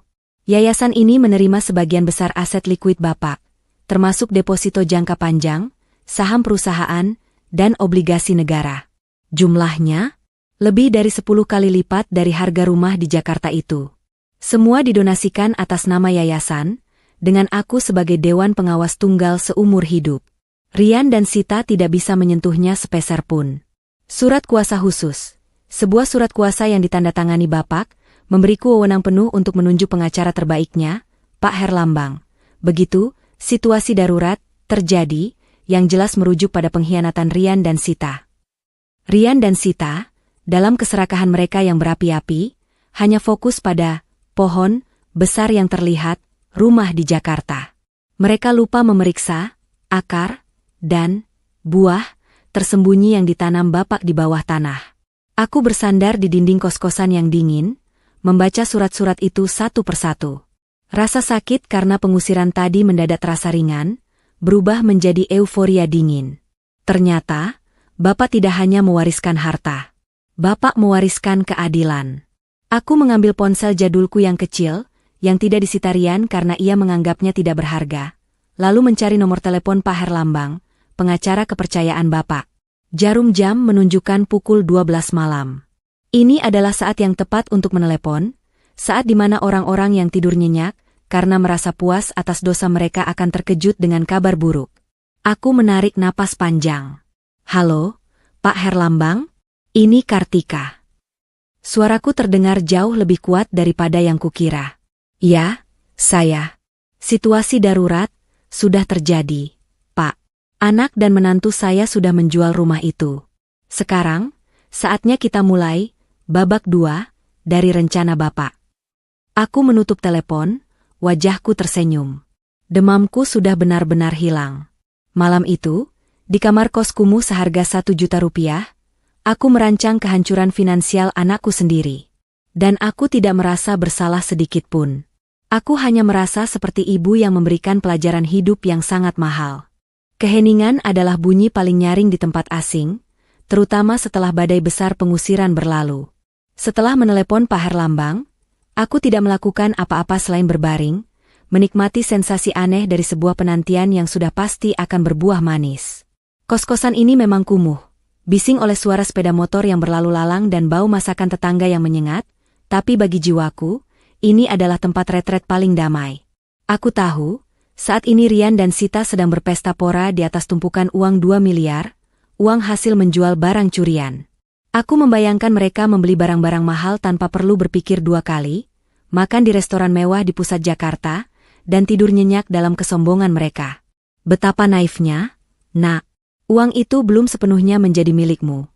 Yayasan ini menerima sebagian besar aset likuid Bapak, termasuk deposito jangka panjang, saham perusahaan, dan obligasi negara. Jumlahnya, lebih dari 10 kali lipat dari harga rumah di Jakarta itu. Semua didonasikan atas nama yayasan, dengan aku sebagai dewan pengawas tunggal seumur hidup. Rian dan Sita tidak bisa menyentuhnya sepeser pun. Surat kuasa khusus. Sebuah surat kuasa yang ditandatangani Bapak, memberiku wewenang penuh untuk menunjuk pengacara terbaiknya, Pak Herlambang. Begitu, situasi darurat terjadi, yang jelas merujuk pada pengkhianatan Rian dan Sita. Rian dan Sita, dalam keserakahan mereka yang berapi-api, hanya fokus pada pohon besar yang terlihat, rumah di Jakarta. Mereka lupa memeriksa akar dan buah tersembunyi yang ditanam Bapak di bawah tanah. Aku bersandar di dinding kos-kosan yang dingin, membaca surat-surat itu satu persatu. Rasa sakit karena pengusiran tadi mendadak terasa ringan, berubah menjadi euforia dingin. Ternyata, Bapak tidak hanya mewariskan harta. Bapak mewariskan keadilan. Aku mengambil ponsel jadulku yang kecil, yang tidak disita Rian karena ia menganggapnya tidak berharga, lalu mencari nomor telepon Pak Herlambang, pengacara kepercayaan Bapak. Jarum jam menunjukkan pukul 12 malam. Ini adalah saat yang tepat untuk menelepon, saat di mana orang-orang yang tidur nyenyak, karena merasa puas atas dosa mereka akan terkejut dengan kabar buruk. Aku menarik napas panjang. Halo, Pak Herlambang? Ini Kartika. Suaraku terdengar jauh lebih kuat daripada yang kukira. Ya, saya. Situasi darurat sudah terjadi, Pak. Anak dan menantu saya sudah menjual rumah itu. Sekarang, saatnya kita mulai babak 2 dari rencana Bapak. Aku menutup telepon, wajahku tersenyum. Demamku sudah benar-benar hilang. Malam itu, di kamar kos kumuh seharga 1 juta rupiah, aku merancang kehancuran finansial anakku sendiri. Dan aku tidak merasa bersalah sedikit pun. Aku hanya merasa seperti ibu yang memberikan pelajaran hidup yang sangat mahal. Keheningan adalah bunyi paling nyaring di tempat asing, terutama setelah badai besar pengusiran berlalu. Setelah menelepon Pak Herlambang, Aku tidak melakukan apa-apa selain berbaring, menikmati sensasi aneh dari sebuah penantian yang sudah pasti akan berbuah manis. Kos-kosan ini memang kumuh, bising oleh suara sepeda motor yang berlalu lalang dan bau masakan tetangga yang menyengat, tapi bagi jiwaku, ini adalah tempat retret paling damai. Aku tahu, saat ini Rian dan Sita sedang berpesta pora di atas tumpukan uang 2 miliar, uang hasil menjual barang curian. Aku membayangkan mereka membeli barang-barang mahal tanpa perlu berpikir dua kali, makan di restoran mewah di pusat Jakarta, dan tidur nyenyak dalam kesombongan mereka. Betapa naifnya, nak. Uang itu belum sepenuhnya menjadi milikmu.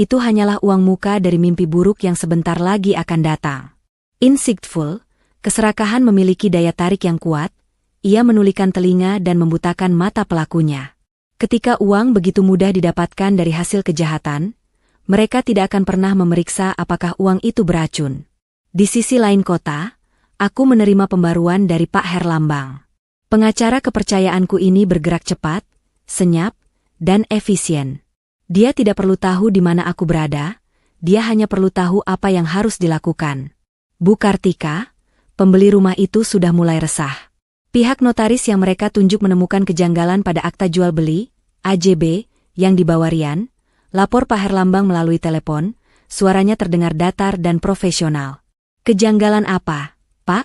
Itu hanyalah uang muka dari mimpi buruk yang sebentar lagi akan datang. Insightful, keserakahan memiliki daya tarik yang kuat, ia menulikan telinga dan membutakan mata pelakunya. Ketika uang begitu mudah didapatkan dari hasil kejahatan, mereka tidak akan pernah memeriksa apakah uang itu beracun. Di sisi lain kota, aku menerima pembaruan dari Pak Herlambang. Pengacara kepercayaanku ini bergerak cepat, senyap, dan efisien. Dia tidak perlu tahu di mana aku berada, dia hanya perlu tahu apa yang harus dilakukan. Bu Kartika, pembeli rumah itu sudah mulai resah. Pihak notaris yang mereka tunjuk menemukan kejanggalan pada akta jual beli, AJB, yang dibawa Rian, lapor Pak Herlambang melalui telepon, suaranya terdengar datar dan profesional. Kejanggalan apa, Pak?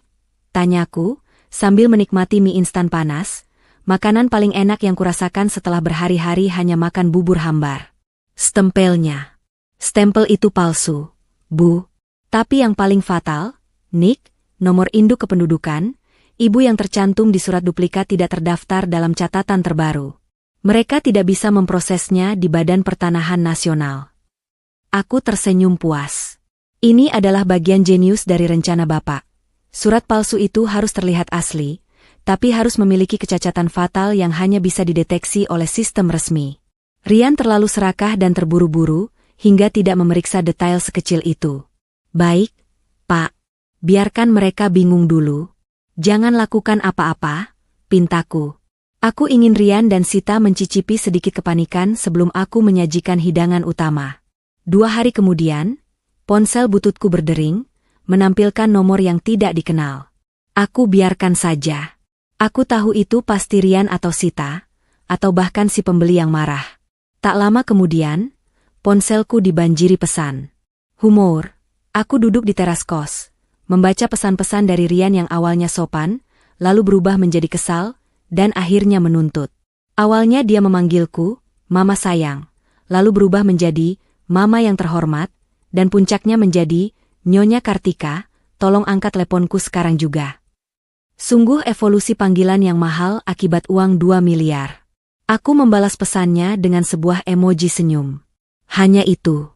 Tanyaku, sambil menikmati mie instan panas, makanan paling enak yang kurasakan setelah berhari-hari hanya makan bubur hambar. Stempelnya. Stempel itu palsu, Bu. Tapi yang paling fatal, NIK, nomor induk kependudukan, ibu yang tercantum di surat duplikat tidak terdaftar dalam catatan terbaru. Mereka tidak bisa memprosesnya di Badan Pertanahan Nasional. Aku tersenyum puas. Ini adalah bagian jenius dari rencana Bapak. Surat palsu itu harus terlihat asli, tapi harus memiliki kecacatan fatal yang hanya bisa dideteksi oleh sistem resmi. Rian terlalu serakah dan terburu-buru, hingga tidak memeriksa detail sekecil itu. Baik, Pak. Biarkan mereka bingung dulu. Jangan lakukan apa-apa, pintaku. Aku ingin Rian dan Sita mencicipi sedikit kepanikan sebelum aku menyajikan hidangan utama. 2 hari kemudian, ponsel bututku berdering, menampilkan nomor yang tidak dikenal. Aku biarkan saja. Aku tahu itu pasti Rian atau Sita, atau bahkan si pembeli yang marah. Tak lama kemudian, ponselku dibanjiri pesan. Humor. Aku duduk di teras kos, membaca pesan-pesan dari Rian yang awalnya sopan, lalu berubah menjadi kesal, dan akhirnya menuntut. Awalnya dia memanggilku, Mama sayang, lalu berubah menjadi, Mama yang terhormat, dan puncaknya menjadi, Nyonya Kartika, tolong angkat teleponku sekarang juga. Sungguh evolusi panggilan yang mahal akibat uang 2 miliar. Aku membalas pesannya dengan sebuah emoji senyum. Hanya itu.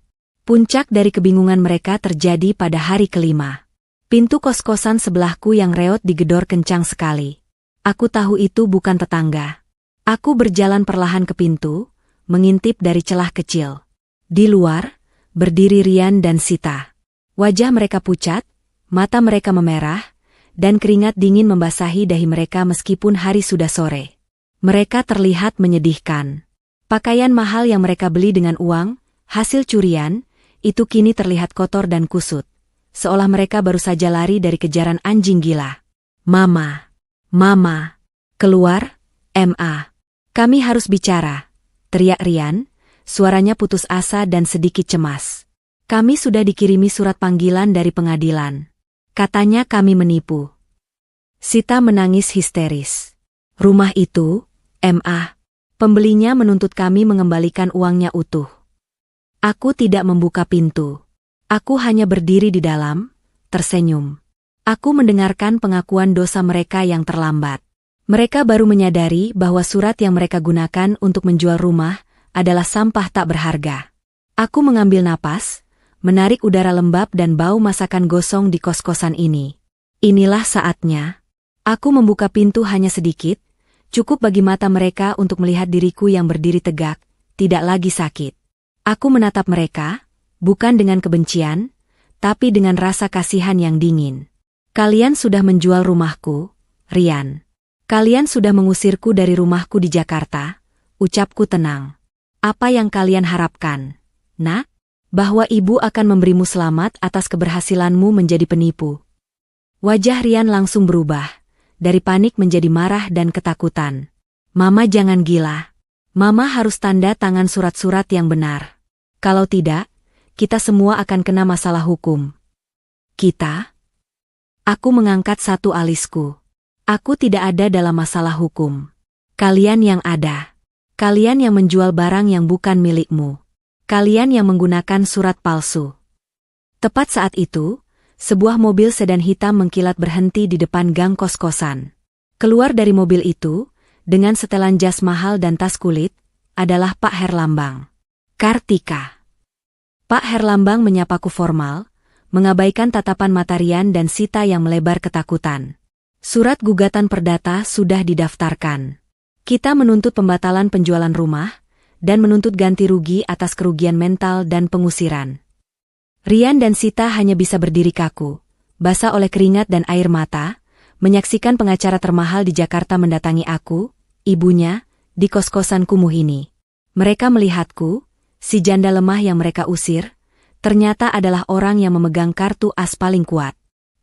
Puncak dari kebingungan mereka terjadi pada hari kelima. Pintu kos-kosan sebelahku yang reot digedor kencang sekali. Aku tahu itu bukan tetangga. Aku berjalan perlahan ke pintu, mengintip dari celah kecil. Di luar, berdiri Rian dan Sita. Wajah mereka pucat, mata mereka memerah, dan keringat dingin membasahi dahi mereka meskipun hari sudah sore. Mereka terlihat menyedihkan. Pakaian mahal yang mereka beli dengan uang, hasil curian, itu kini terlihat kotor dan kusut. Seolah mereka baru saja lari dari kejaran anjing gila. Mama, Mama, keluar, Ma. Kami harus bicara, teriak Rian, suaranya putus asa dan sedikit cemas. Kami sudah dikirimi surat panggilan dari pengadilan. Katanya kami menipu. Sita menangis histeris. Rumah itu, Ma. Pembelinya menuntut kami mengembalikan uangnya utuh. Aku tidak membuka pintu. Aku hanya berdiri di dalam, tersenyum. Aku mendengarkan pengakuan dosa mereka yang terlambat. Mereka baru menyadari bahwa surat yang mereka gunakan untuk menjual rumah adalah sampah tak berharga. Aku mengambil napas, menarik udara lembab dan bau masakan gosong di kos-kosan ini. Inilah saatnya. Aku membuka pintu hanya sedikit, cukup bagi mata mereka untuk melihat diriku yang berdiri tegak, tidak lagi sakit. Aku menatap mereka, bukan dengan kebencian, tapi dengan rasa kasihan yang dingin. Kalian sudah menjual rumahku, Rian. Kalian sudah mengusirku dari rumahku di Jakarta, ucapku tenang. Apa yang kalian harapkan, Nak? Bahwa ibu akan memberimu selamat atas keberhasilanmu menjadi penipu. Wajah Rian langsung berubah, dari panik menjadi marah dan ketakutan. Mama jangan gila. Mama harus tanda tangan surat-surat yang benar. Kalau tidak, kita semua akan kena masalah hukum. Kita? Aku mengangkat satu alisku. Aku tidak ada dalam masalah hukum. Kalian yang ada. Kalian yang menjual barang yang bukan milikmu. Kalian yang menggunakan surat palsu. Tepat saat itu, sebuah mobil sedan hitam mengkilat berhenti di depan gang kos-kosan. Keluar dari mobil itu, dengan setelan jas mahal dan tas kulit, adalah Pak Herlambang. Kartika. Pak Herlambang menyapaku formal, mengabaikan tatapan mata Rian dan Sita yang melebar ketakutan. Surat gugatan perdata sudah didaftarkan. Kita menuntut pembatalan penjualan rumah, dan menuntut ganti rugi atas kerugian mental dan pengusiran. Rian dan Sita hanya bisa berdiri kaku, basah oleh keringat dan air mata, menyaksikan pengacara termahal di Jakarta mendatangi aku, ibunya, di kos-kosan kumuh ini. Mereka melihatku, si janda lemah yang mereka usir, ternyata adalah orang yang memegang kartu as paling kuat.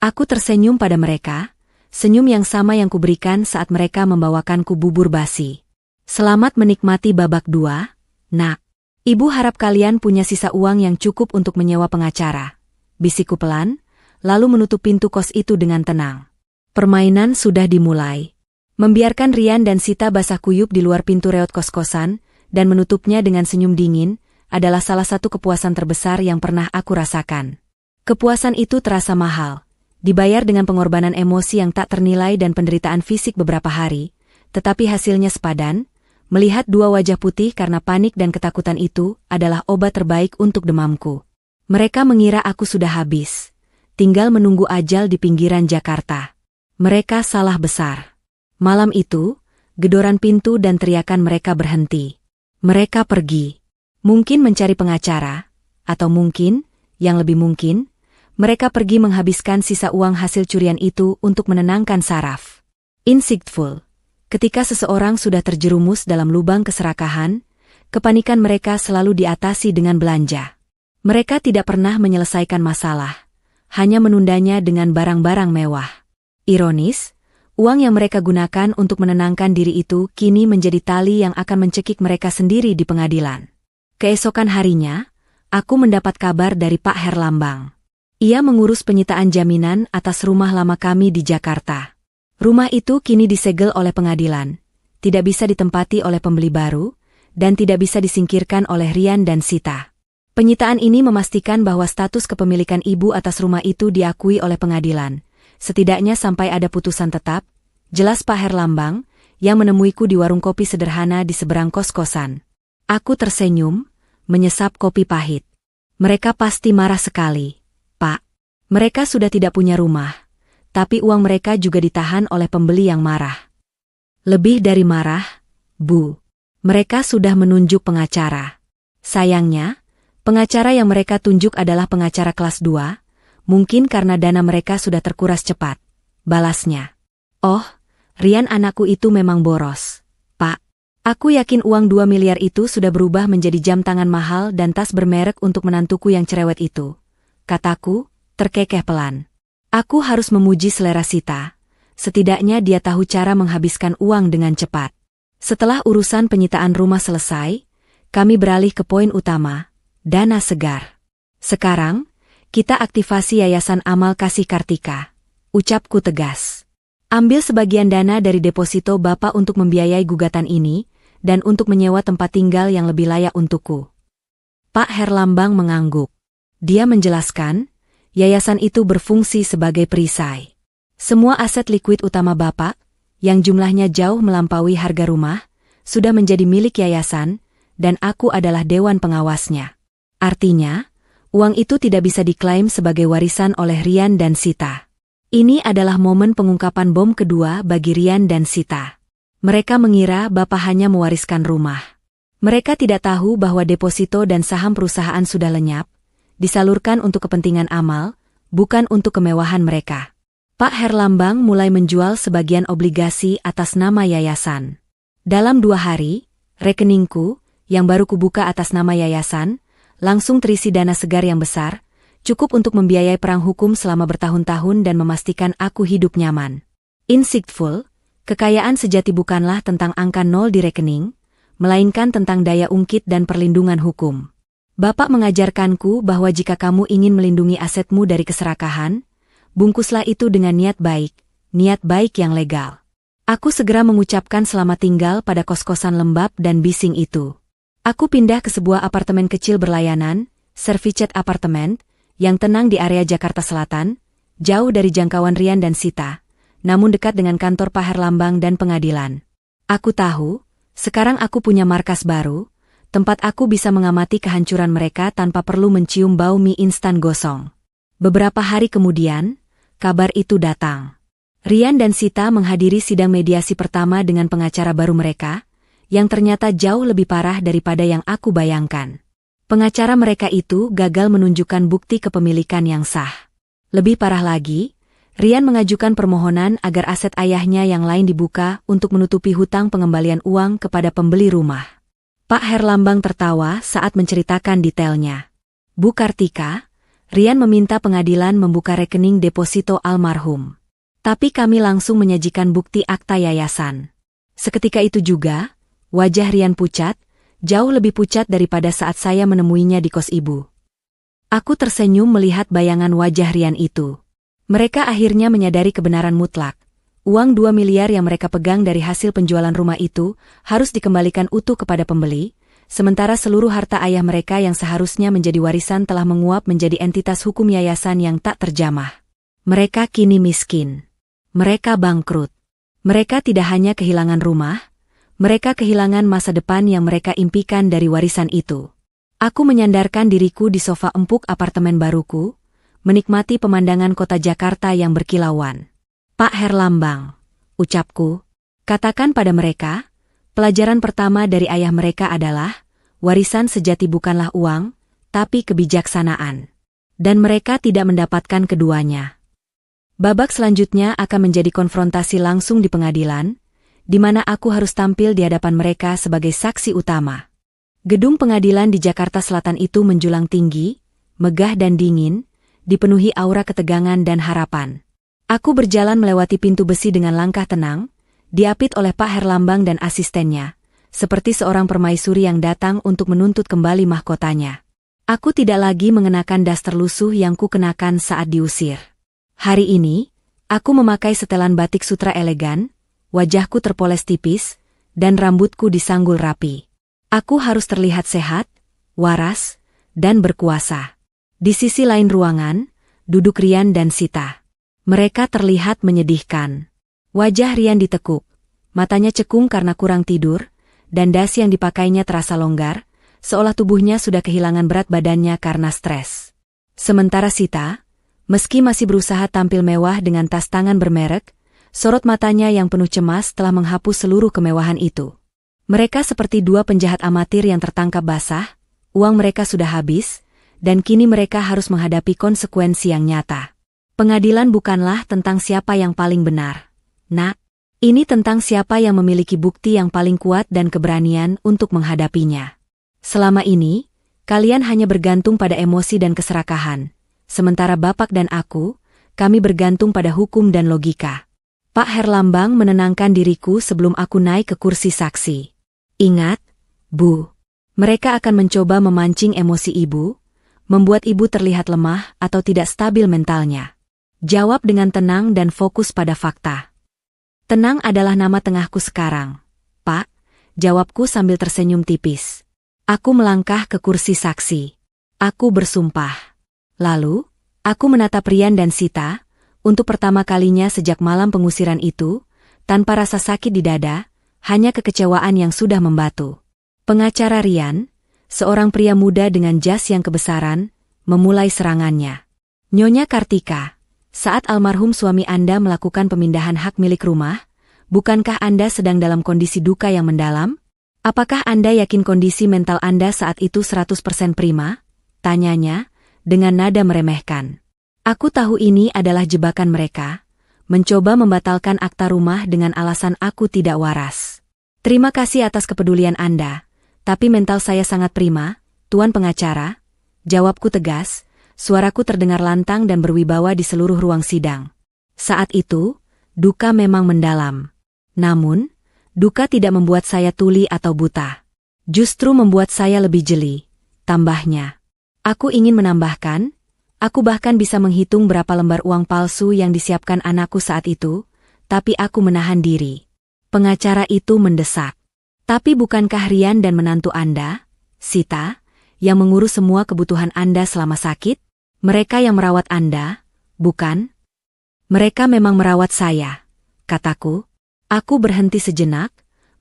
Aku tersenyum pada mereka, senyum yang sama yang kuberikan saat mereka membawakanku bubur basi. Selamat menikmati babak 2, nak. Ibu harap kalian punya sisa uang yang cukup untuk menyewa pengacara. Bisikku pelan, lalu menutup pintu kos itu dengan tenang. Permainan sudah dimulai. Membiarkan Rian dan Sita basah kuyup di luar pintu reot kos-kosan, dan menutupnya dengan senyum dingin, adalah salah satu kepuasan terbesar yang pernah aku rasakan. Kepuasan itu terasa mahal, dibayar dengan pengorbanan emosi yang tak ternilai dan penderitaan fisik beberapa hari, tetapi hasilnya sepadan. Melihat dua wajah putih karena panik dan ketakutan itu adalah obat terbaik untuk demamku. Mereka mengira aku sudah habis, tinggal menunggu ajal di pinggiran Jakarta. Mereka salah besar. Malam itu, gedoran pintu dan teriakan mereka berhenti. Mereka pergi. Mungkin mencari pengacara, atau mungkin, yang lebih mungkin, mereka pergi menghabiskan sisa uang hasil curian itu untuk menenangkan saraf. Insightful. Ketika seseorang sudah terjerumus dalam lubang keserakahan, kepanikan mereka selalu diatasi dengan belanja. Mereka tidak pernah menyelesaikan masalah, hanya menundanya dengan barang-barang mewah. Ironis, uang yang mereka gunakan untuk menenangkan diri itu kini menjadi tali yang akan mencekik mereka sendiri di pengadilan. Keesokan harinya, aku mendapat kabar dari Pak Herlambang. Ia mengurus penyitaan jaminan atas rumah lama kami di Jakarta. Rumah itu kini disegel oleh pengadilan, tidak bisa ditempati oleh pembeli baru, dan tidak bisa disingkirkan oleh Rian dan Sita. Penyitaan ini memastikan bahwa status kepemilikan ibu atas rumah itu diakui oleh pengadilan, setidaknya sampai ada putusan tetap, jelas Pak Herlambang, yang menemuiku di warung kopi sederhana di seberang kos-kosan. Aku tersenyum, menyesap kopi pahit. Mereka pasti marah sekali, Pak. Mereka sudah tidak punya rumah. Tapi uang mereka juga ditahan oleh pembeli yang marah. Lebih dari marah, Bu. Mereka sudah menunjuk pengacara. Sayangnya, pengacara yang mereka tunjuk adalah pengacara kelas 2, mungkin karena dana mereka sudah terkuras cepat. Balasnya. Oh, Rian anakku itu memang boros, Pak. Aku yakin uang 2 miliar itu sudah berubah menjadi jam tangan mahal dan tas bermerek untuk menantuku yang cerewet itu. Kataku, terkekeh pelan. Aku harus memuji selera Sita, setidaknya dia tahu cara menghabiskan uang dengan cepat. Setelah urusan penyitaan rumah selesai, kami beralih ke poin utama, dana segar. Sekarang, kita aktifasi Yayasan Amal Kasih Kartika. Ucapku tegas. Ambil sebagian dana dari deposito Bapak untuk membiayai gugatan ini, dan untuk menyewa tempat tinggal yang lebih layak untukku. Pak Herlambang mengangguk. Dia menjelaskan, yayasan itu berfungsi sebagai perisai. Semua aset likuid utama Bapak, yang jumlahnya jauh melampaui harga rumah, sudah menjadi milik yayasan, dan aku adalah dewan pengawasnya. Artinya, uang itu tidak bisa diklaim sebagai warisan oleh Rian dan Sita. Ini adalah momen pengungkapan bom kedua bagi Rian dan Sita. Mereka mengira Bapak hanya mewariskan rumah. Mereka tidak tahu bahwa deposito dan saham perusahaan sudah lenyap, disalurkan untuk kepentingan amal, bukan untuk kemewahan mereka. Pak Herlambang mulai menjual sebagian obligasi atas nama yayasan. Dalam 2 hari, rekeningku, yang baru kubuka atas nama yayasan, langsung terisi dana segar yang besar, cukup untuk membiayai perang hukum selama bertahun-tahun dan memastikan aku hidup nyaman. Insightful, kekayaan sejati bukanlah tentang angka nol di rekening, melainkan tentang daya ungkit dan perlindungan hukum. Bapak mengajarkanku bahwa jika kamu ingin melindungi asetmu dari keserakahan, bungkuslah itu dengan niat baik yang legal. Aku segera mengucapkan selamat tinggal pada kos-kosan lembab dan bising itu. Aku pindah ke sebuah apartemen kecil berlayanan, Servicet Apartemen, yang tenang di area Jakarta Selatan, jauh dari jangkauan Rian dan Sita, namun dekat dengan kantor Pak Herlambang dan pengadilan. Aku tahu, sekarang aku punya markas baru, tempat aku bisa mengamati kehancuran mereka tanpa perlu mencium bau mie instan gosong. Beberapa hari kemudian, kabar itu datang. Rian dan Sita menghadiri sidang mediasi pertama dengan pengacara baru mereka, yang ternyata jauh lebih parah daripada yang aku bayangkan. Pengacara mereka itu gagal menunjukkan bukti kepemilikan yang sah. Lebih parah lagi, Rian mengajukan permohonan agar aset ayahnya yang lain dibuka untuk menutupi hutang pengembalian uang kepada pembeli rumah. Pak Herlambang tertawa saat menceritakan detailnya. Bu Kartika, Rian meminta pengadilan membuka rekening deposito almarhum. Tapi kami langsung menyajikan bukti akta yayasan. Seketika itu juga, wajah Rian pucat, jauh lebih pucat daripada saat saya menemuinya di kos ibu. Aku tersenyum melihat bayangan wajah Rian itu. Mereka akhirnya menyadari kebenaran mutlak. Uang 2 miliar yang mereka pegang dari hasil penjualan rumah itu harus dikembalikan utuh kepada pembeli, sementara seluruh harta ayah mereka yang seharusnya menjadi warisan telah menguap menjadi entitas hukum yayasan yang tak terjamah. Mereka kini miskin. Mereka bangkrut. Mereka tidak hanya kehilangan rumah, mereka kehilangan masa depan yang mereka impikan dari warisan itu. Aku menyandarkan diriku di sofa empuk apartemen baruku, menikmati pemandangan kota Jakarta yang berkilauan. Pak Herlambang, ucapku, katakan pada mereka, pelajaran pertama dari ayah mereka adalah, warisan sejati bukanlah uang, tapi kebijaksanaan. Dan mereka tidak mendapatkan keduanya. Babak selanjutnya akan menjadi konfrontasi langsung di pengadilan, di mana aku harus tampil di hadapan mereka sebagai saksi utama. Gedung pengadilan di Jakarta Selatan itu menjulang tinggi, megah dan dingin, dipenuhi aura ketegangan dan harapan. Aku berjalan melewati pintu besi dengan langkah tenang, diapit oleh Pak Herlambang dan asistennya, seperti seorang permaisuri yang datang untuk menuntut kembali mahkotanya. Aku tidak lagi mengenakan daster lusuh yang kukenakan saat diusir. Hari ini, aku memakai setelan batik sutra elegan, wajahku terpoles tipis, dan rambutku disanggul rapi. Aku harus terlihat sehat, waras, dan berkuasa. Di sisi lain ruangan, duduk Rian dan Sita. Mereka terlihat menyedihkan. Wajah Rian ditekuk, matanya cekung karena kurang tidur, dan dasi yang dipakainya terasa longgar, seolah tubuhnya sudah kehilangan berat badannya karena stres. Sementara Sita, meski masih berusaha tampil mewah dengan tas tangan bermerek, sorot matanya yang penuh cemas telah menghapus seluruh kemewahan itu. Mereka seperti dua penjahat amatir yang tertangkap basah, uang mereka sudah habis, dan kini mereka harus menghadapi konsekuensi yang nyata. Pengadilan bukanlah tentang siapa yang paling benar, nak. Ini tentang siapa yang memiliki bukti yang paling kuat dan keberanian untuk menghadapinya. Selama ini, kalian hanya bergantung pada emosi dan keserakahan, sementara Bapak dan aku, kami bergantung pada hukum dan logika. Pak Herlambang menenangkan diriku sebelum aku naik ke kursi saksi. Ingat, Bu, mereka akan mencoba memancing emosi Ibu, membuat Ibu terlihat lemah atau tidak stabil mentalnya. Jawab dengan tenang dan fokus pada fakta. Tenang adalah nama tengahku sekarang, Pak, jawabku sambil tersenyum tipis. Aku melangkah ke kursi saksi. Aku bersumpah. Lalu, aku menatap Rian dan Sita, untuk pertama kalinya sejak malam pengusiran itu, tanpa rasa sakit di dada, hanya kekecewaan yang sudah membatu. Pengacara Rian, seorang pria muda dengan jas yang kebesaran, memulai serangannya. Nyonya Kartika, saat almarhum suami Anda melakukan pemindahan hak milik rumah, bukankah Anda sedang dalam kondisi duka yang mendalam? Apakah Anda yakin kondisi mental Anda saat itu 100% prima? Tanyanya, dengan nada meremehkan. Aku tahu ini adalah jebakan mereka, mencoba membatalkan akta rumah dengan alasan aku tidak waras. Terima kasih atas kepedulian Anda, tapi mental saya sangat prima, Tuan Pengacara, jawabku tegas, Suaraku terdengar lantang dan berwibawa di seluruh ruang sidang. Saat itu, duka memang mendalam. Namun, duka tidak membuat saya tuli atau buta. Justru membuat saya lebih jeli. Tambahnya, aku ingin menambahkan, aku bahkan bisa menghitung berapa lembar uang palsu yang disiapkan anakku saat itu, tapi aku menahan diri. Pengacara itu mendesak. Tapi bukankah Rian dan menantu Anda, Sita, yang mengurus semua kebutuhan Anda selama sakit? Mereka yang merawat Anda, bukan? Mereka memang merawat saya, kataku. Aku berhenti sejenak,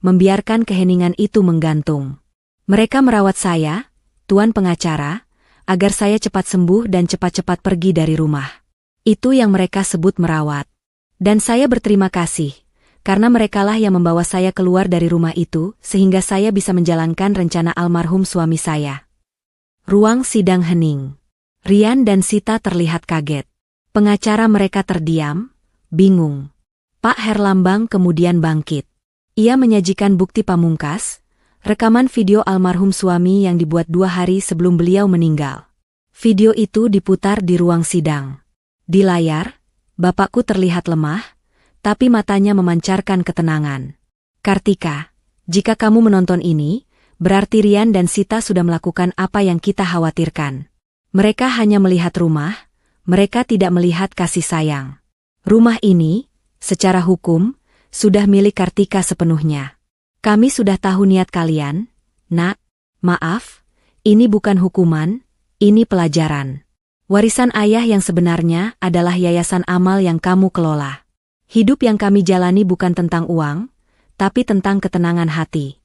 membiarkan keheningan itu menggantung. Mereka merawat saya, Tuan Pengacara, agar saya cepat sembuh dan cepat-cepat pergi dari rumah. Itu yang mereka sebut merawat. Dan saya berterima kasih, karena merekalah yang membawa saya keluar dari rumah itu sehingga saya bisa menjalankan rencana almarhum suami saya. Ruang sidang hening. Rian dan Sita terlihat kaget. Pengacara mereka terdiam, bingung. Pak Herlambang kemudian bangkit. Ia menyajikan bukti pamungkas, rekaman video almarhum suami yang dibuat 2 hari sebelum beliau meninggal. Video itu diputar di ruang sidang. Di layar, bapakku terlihat lemah, tapi matanya memancarkan ketenangan. Kartika, jika kamu menonton ini, berarti Rian dan Sita sudah melakukan apa yang kita khawatirkan. Mereka hanya melihat rumah, mereka tidak melihat kasih sayang. Rumah ini, secara hukum, sudah milik Kartika sepenuhnya. Kami sudah tahu niat kalian, Nak. Maaf, ini bukan hukuman, ini pelajaran. Warisan ayah yang sebenarnya adalah yayasan amal yang kamu kelola. Hidup yang kami jalani bukan tentang uang, tapi tentang ketenangan hati.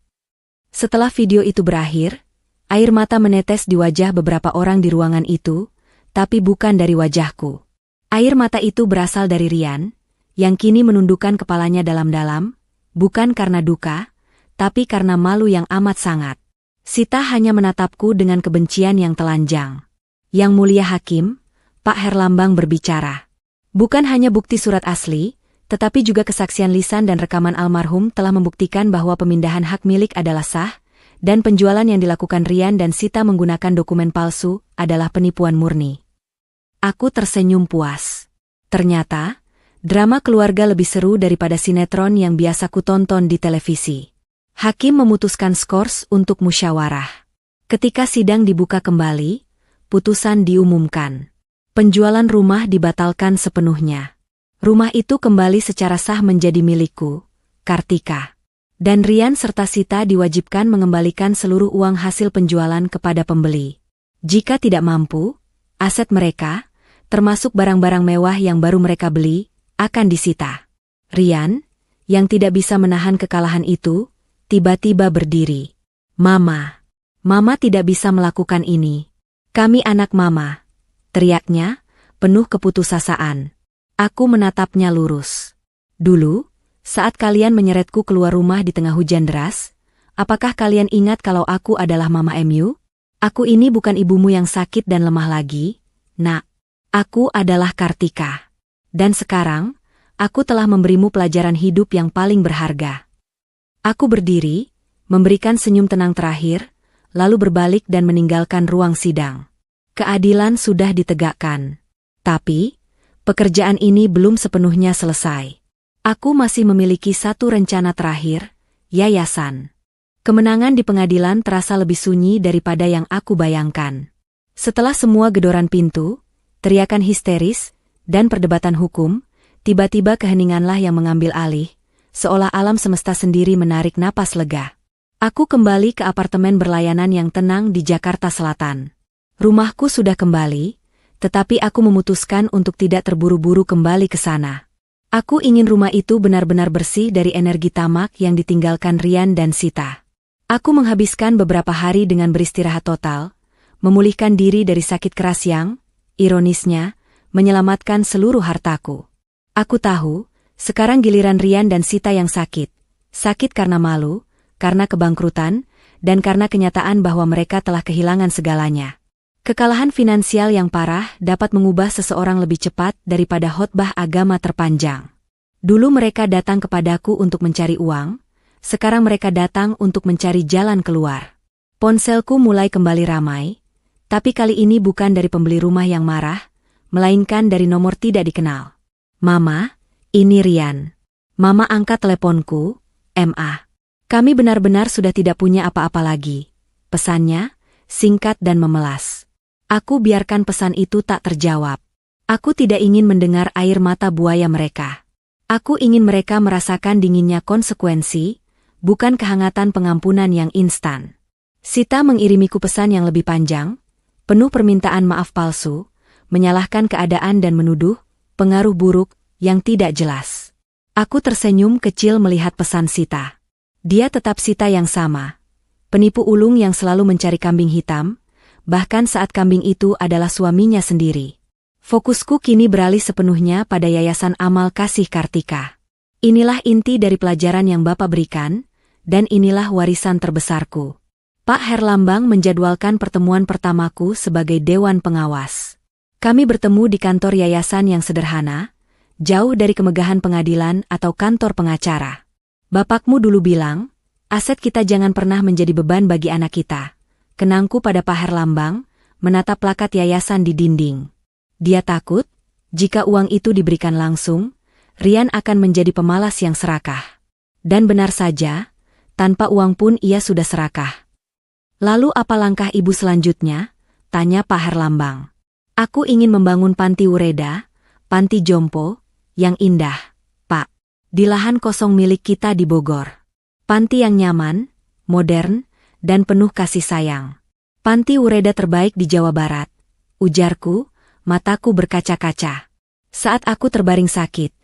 Setelah video itu berakhir, air mata menetes di wajah beberapa orang di ruangan itu, tapi bukan dari wajahku. Air mata itu berasal dari Rian, yang kini menundukkan kepalanya dalam-dalam, bukan karena duka, tapi karena malu yang amat sangat. Sita hanya menatapku dengan kebencian yang telanjang. Yang mulia hakim, Pak Herlambang berbicara. Bukan hanya bukti surat asli, tetapi juga kesaksian lisan dan rekaman almarhum telah membuktikan bahwa pemindahan hak milik adalah sah, dan penjualan yang dilakukan Rian dan Sita menggunakan dokumen palsu adalah penipuan murni. Aku tersenyum puas. Ternyata, drama keluarga lebih seru daripada sinetron yang biasa kutonton di televisi. Hakim memutuskan skors untuk musyawarah. Ketika sidang dibuka kembali, putusan diumumkan. Penjualan rumah dibatalkan sepenuhnya. Rumah itu kembali secara sah menjadi milikku, Kartika. Dan Rian serta Sita diwajibkan mengembalikan seluruh uang hasil penjualan kepada pembeli. Jika tidak mampu, aset mereka, termasuk barang-barang mewah yang baru mereka beli, akan disita. Rian, yang tidak bisa menahan kekalahan itu, tiba-tiba berdiri. Mama tidak bisa melakukan ini. Kami anak Mama, teriaknya, penuh keputusasaan. Aku menatapnya lurus. Dulu, saat kalian menyeretku keluar rumah di tengah hujan deras, apakah kalian ingat kalau aku adalah Mama MU? Aku ini bukan ibumu yang sakit dan lemah lagi, Nak. Aku adalah Kartika. Dan sekarang, aku telah memberimu pelajaran hidup yang paling berharga. Aku berdiri, memberikan senyum tenang terakhir, lalu berbalik dan meninggalkan ruang sidang. Keadilan sudah ditegakkan. Tapi, pekerjaan ini belum sepenuhnya selesai. Aku masih memiliki satu rencana terakhir, yayasan. Kemenangan di pengadilan terasa lebih sunyi daripada yang aku bayangkan. Setelah semua gedoran pintu, teriakan histeris, dan perdebatan hukum, tiba-tiba keheninganlah yang mengambil alih, seolah alam semesta sendiri menarik napas lega. Aku kembali ke apartemen berlayanan yang tenang di Jakarta Selatan. Rumahku sudah kembali, tetapi aku memutuskan untuk tidak terburu-buru kembali ke sana. Aku ingin rumah itu benar-benar bersih dari energi tamak yang ditinggalkan Rian dan Sita. Aku menghabiskan beberapa hari dengan beristirahat total, memulihkan diri dari sakit keras yang, ironisnya, menyelamatkan seluruh hartaku. Aku tahu, sekarang giliran Rian dan Sita yang sakit. Sakit karena malu, karena kebangkrutan, dan karena kenyataan bahwa mereka telah kehilangan segalanya. Kekalahan finansial yang parah dapat mengubah seseorang lebih cepat daripada khotbah agama terpanjang. Dulu mereka datang kepadaku untuk mencari uang, sekarang mereka datang untuk mencari jalan keluar. Ponselku mulai kembali ramai, Tapi kali ini bukan dari pembeli rumah yang marah, melainkan dari nomor tidak dikenal. Mama, ini Rian. Mama angkat teleponku, Ma. Kami benar-benar sudah tidak punya apa-apa lagi. Pesannya, singkat dan memelas. Aku biarkan pesan itu tak terjawab. Aku tidak ingin mendengar air mata buaya mereka. Aku ingin mereka merasakan dinginnya konsekuensi, bukan kehangatan pengampunan yang instan. Sita mengirimiku pesan yang lebih panjang, penuh permintaan maaf palsu, menyalahkan keadaan dan menuduh pengaruh buruk yang tidak jelas. Aku tersenyum kecil melihat pesan Sita. Dia tetap Sita yang sama. Penipu ulung yang selalu mencari kambing hitam, bahkan saat kambing itu adalah suaminya sendiri. Fokusku kini beralih sepenuhnya pada Yayasan Amal Kasih Kartika. Inilah inti dari pelajaran yang Bapak berikan, dan inilah warisan terbesarku. Pak Herlambang menjadwalkan pertemuan pertamaku sebagai Dewan Pengawas. Kami bertemu di kantor yayasan yang sederhana, jauh dari kemegahan pengadilan atau kantor pengacara. Bapakmu dulu bilang, aset kita jangan pernah menjadi beban bagi anak kita. Kenangku pada Pak Herlambang, menatap plakat yayasan di dinding. Dia takut, jika uang itu diberikan langsung, Rian akan menjadi pemalas yang serakah. Dan benar saja, tanpa uang pun ia sudah serakah. Lalu apa langkah ibu selanjutnya? Tanya Pak Herlambang. Aku ingin membangun panti Ureda, panti jompo, yang indah, Pak. Di lahan kosong milik kita di Bogor. Panti yang nyaman, modern, dan penuh kasih sayang. Panti Ureda terbaik di Jawa Barat. Ujarku, mataku berkaca-kaca. Saat aku terbaring sakit,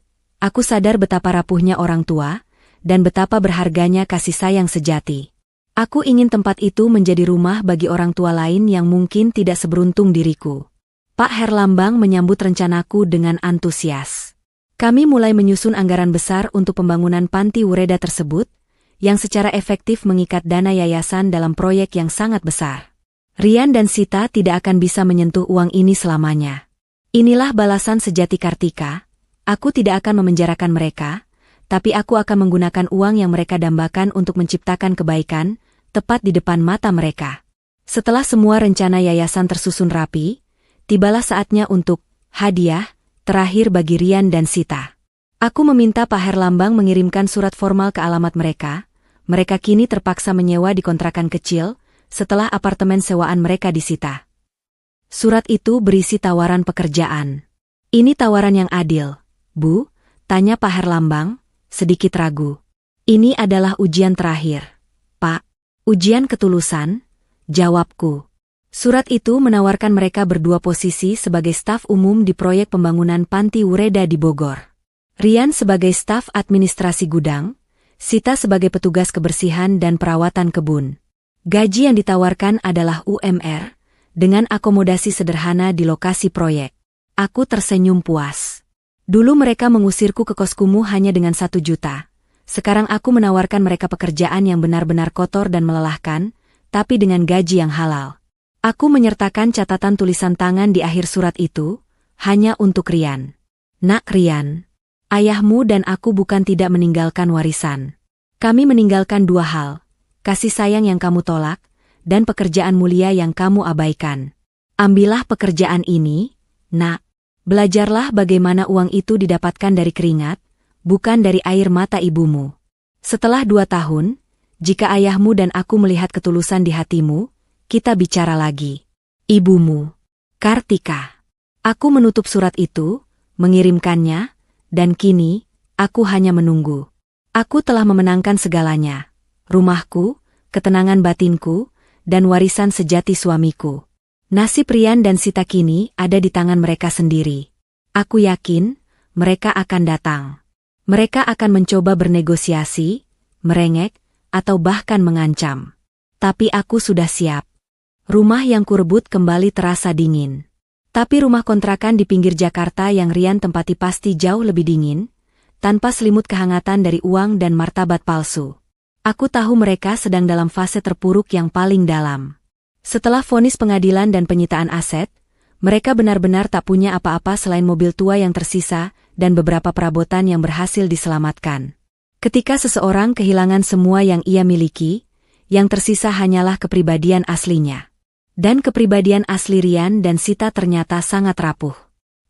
aku sadar betapa rapuhnya orang tua, dan betapa berharganya kasih sayang sejati. Aku ingin tempat itu menjadi rumah bagi orang tua lain yang mungkin tidak seberuntung diriku. Pak Herlambang menyambut rencanaku dengan antusias. Kami mulai menyusun anggaran besar untuk pembangunan panti Ureda tersebut, yang secara efektif mengikat dana yayasan dalam proyek yang sangat besar. Rian dan Sita tidak akan bisa menyentuh uang ini selamanya. Inilah balasan sejati Kartika. Aku tidak akan memenjarakan mereka, tapi aku akan menggunakan uang yang mereka dambakan untuk menciptakan kebaikan, tepat di depan mata mereka. Setelah semua rencana yayasan tersusun rapi, tibalah saatnya untuk hadiah terakhir bagi Rian dan Sita. Aku meminta Pak Herlambang mengirimkan surat formal ke alamat mereka. Mereka kini terpaksa menyewa di kontrakan kecil, setelah apartemen sewaan mereka disita. Surat itu berisi tawaran pekerjaan. Ini tawaran yang adil, Bu? Tanya Pak Herlambang, sedikit ragu. Ini adalah ujian terakhir, Pak. Ujian ketulusan, jawabku. Surat itu menawarkan mereka berdua posisi sebagai staf umum di proyek pembangunan panti Ureda di Bogor. Rian sebagai staf administrasi gudang, Sita sebagai petugas kebersihan dan perawatan kebun. Gaji yang ditawarkan adalah UMR, dengan akomodasi sederhana di lokasi proyek. Aku tersenyum puas. Dulu mereka mengusirku ke kos kumuh hanya dengan 1 juta. Sekarang aku menawarkan mereka pekerjaan yang benar-benar kotor dan melelahkan, tapi dengan gaji yang halal. Aku menyertakan catatan tulisan tangan di akhir surat itu, hanya untuk Rian. Nak Rian, ayahmu dan aku bukan tidak meninggalkan warisan. Kami meninggalkan 2 hal. Kasih sayang yang kamu tolak, dan pekerjaan mulia yang kamu abaikan. Ambillah pekerjaan ini, Nak. Belajarlah bagaimana uang itu didapatkan dari keringat, bukan dari air mata ibumu. Setelah 2 tahun, jika ayahmu dan aku melihat ketulusan di hatimu, kita bicara lagi. Ibumu, Kartika. Aku menutup surat itu, mengirimkannya, dan kini, aku hanya menunggu. Aku telah memenangkan segalanya. Rumahku, ketenangan batinku, dan warisan sejati suamiku. Nasib Rian dan Sita kini ada di tangan mereka sendiri. Aku yakin, mereka akan datang. Mereka akan mencoba bernegosiasi, merengek, atau bahkan mengancam. Tapi aku sudah siap. Rumah yang kurebut kembali terasa dingin. Tapi rumah kontrakan di pinggir Jakarta yang Rian tempati pasti jauh lebih dingin, tanpa selimut kehangatan dari uang dan martabat palsu. Aku tahu mereka sedang dalam fase terpuruk yang paling dalam. Setelah vonis pengadilan dan penyitaan aset, mereka benar-benar tak punya apa-apa selain mobil tua yang tersisa dan beberapa perabotan yang berhasil diselamatkan. Ketika seseorang kehilangan semua yang ia miliki, yang tersisa hanyalah kepribadian aslinya. Dan kepribadian asli Rian dan Sita ternyata sangat rapuh.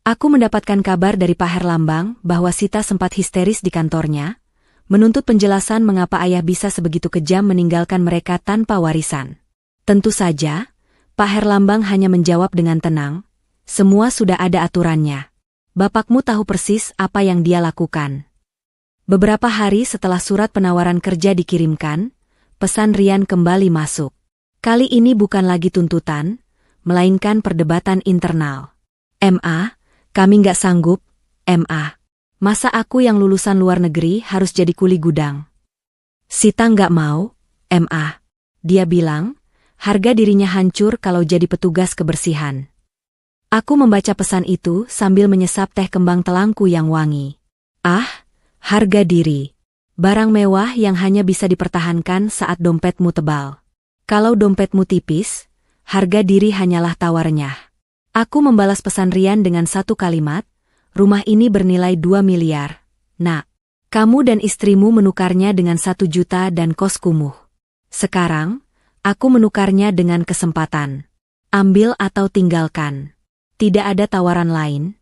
Aku mendapatkan kabar dari Pak Herlambang bahwa Sita sempat histeris di kantornya, menuntut penjelasan mengapa ayah bisa sebegitu kejam meninggalkan mereka tanpa warisan. Tentu saja, Pak Herlambang hanya menjawab dengan tenang, semua sudah ada aturannya. Bapakmu tahu persis apa yang dia lakukan. Beberapa hari setelah surat penawaran kerja dikirimkan, pesan Rian kembali masuk. Kali ini bukan lagi tuntutan, melainkan perdebatan internal. "MA, kami nggak sanggup, MA. Masa aku yang lulusan luar negeri harus jadi kuli gudang?" Sita nggak mau, MA. Dia bilang, harga dirinya hancur kalau jadi petugas kebersihan. Aku membaca pesan itu sambil menyesap teh kembang telangku yang wangi. Ah, harga diri. Barang mewah yang hanya bisa dipertahankan saat dompetmu tebal. Kalau dompetmu tipis, harga diri hanyalah tawarnya. Aku membalas pesan Rian dengan satu kalimat, rumah ini bernilai 2 miliar. Nak, kamu dan istrimu menukarnya dengan 1 juta dan kos kumuh. Sekarang, aku menukarnya dengan kesempatan. Ambil atau tinggalkan. Tidak ada tawaran lain.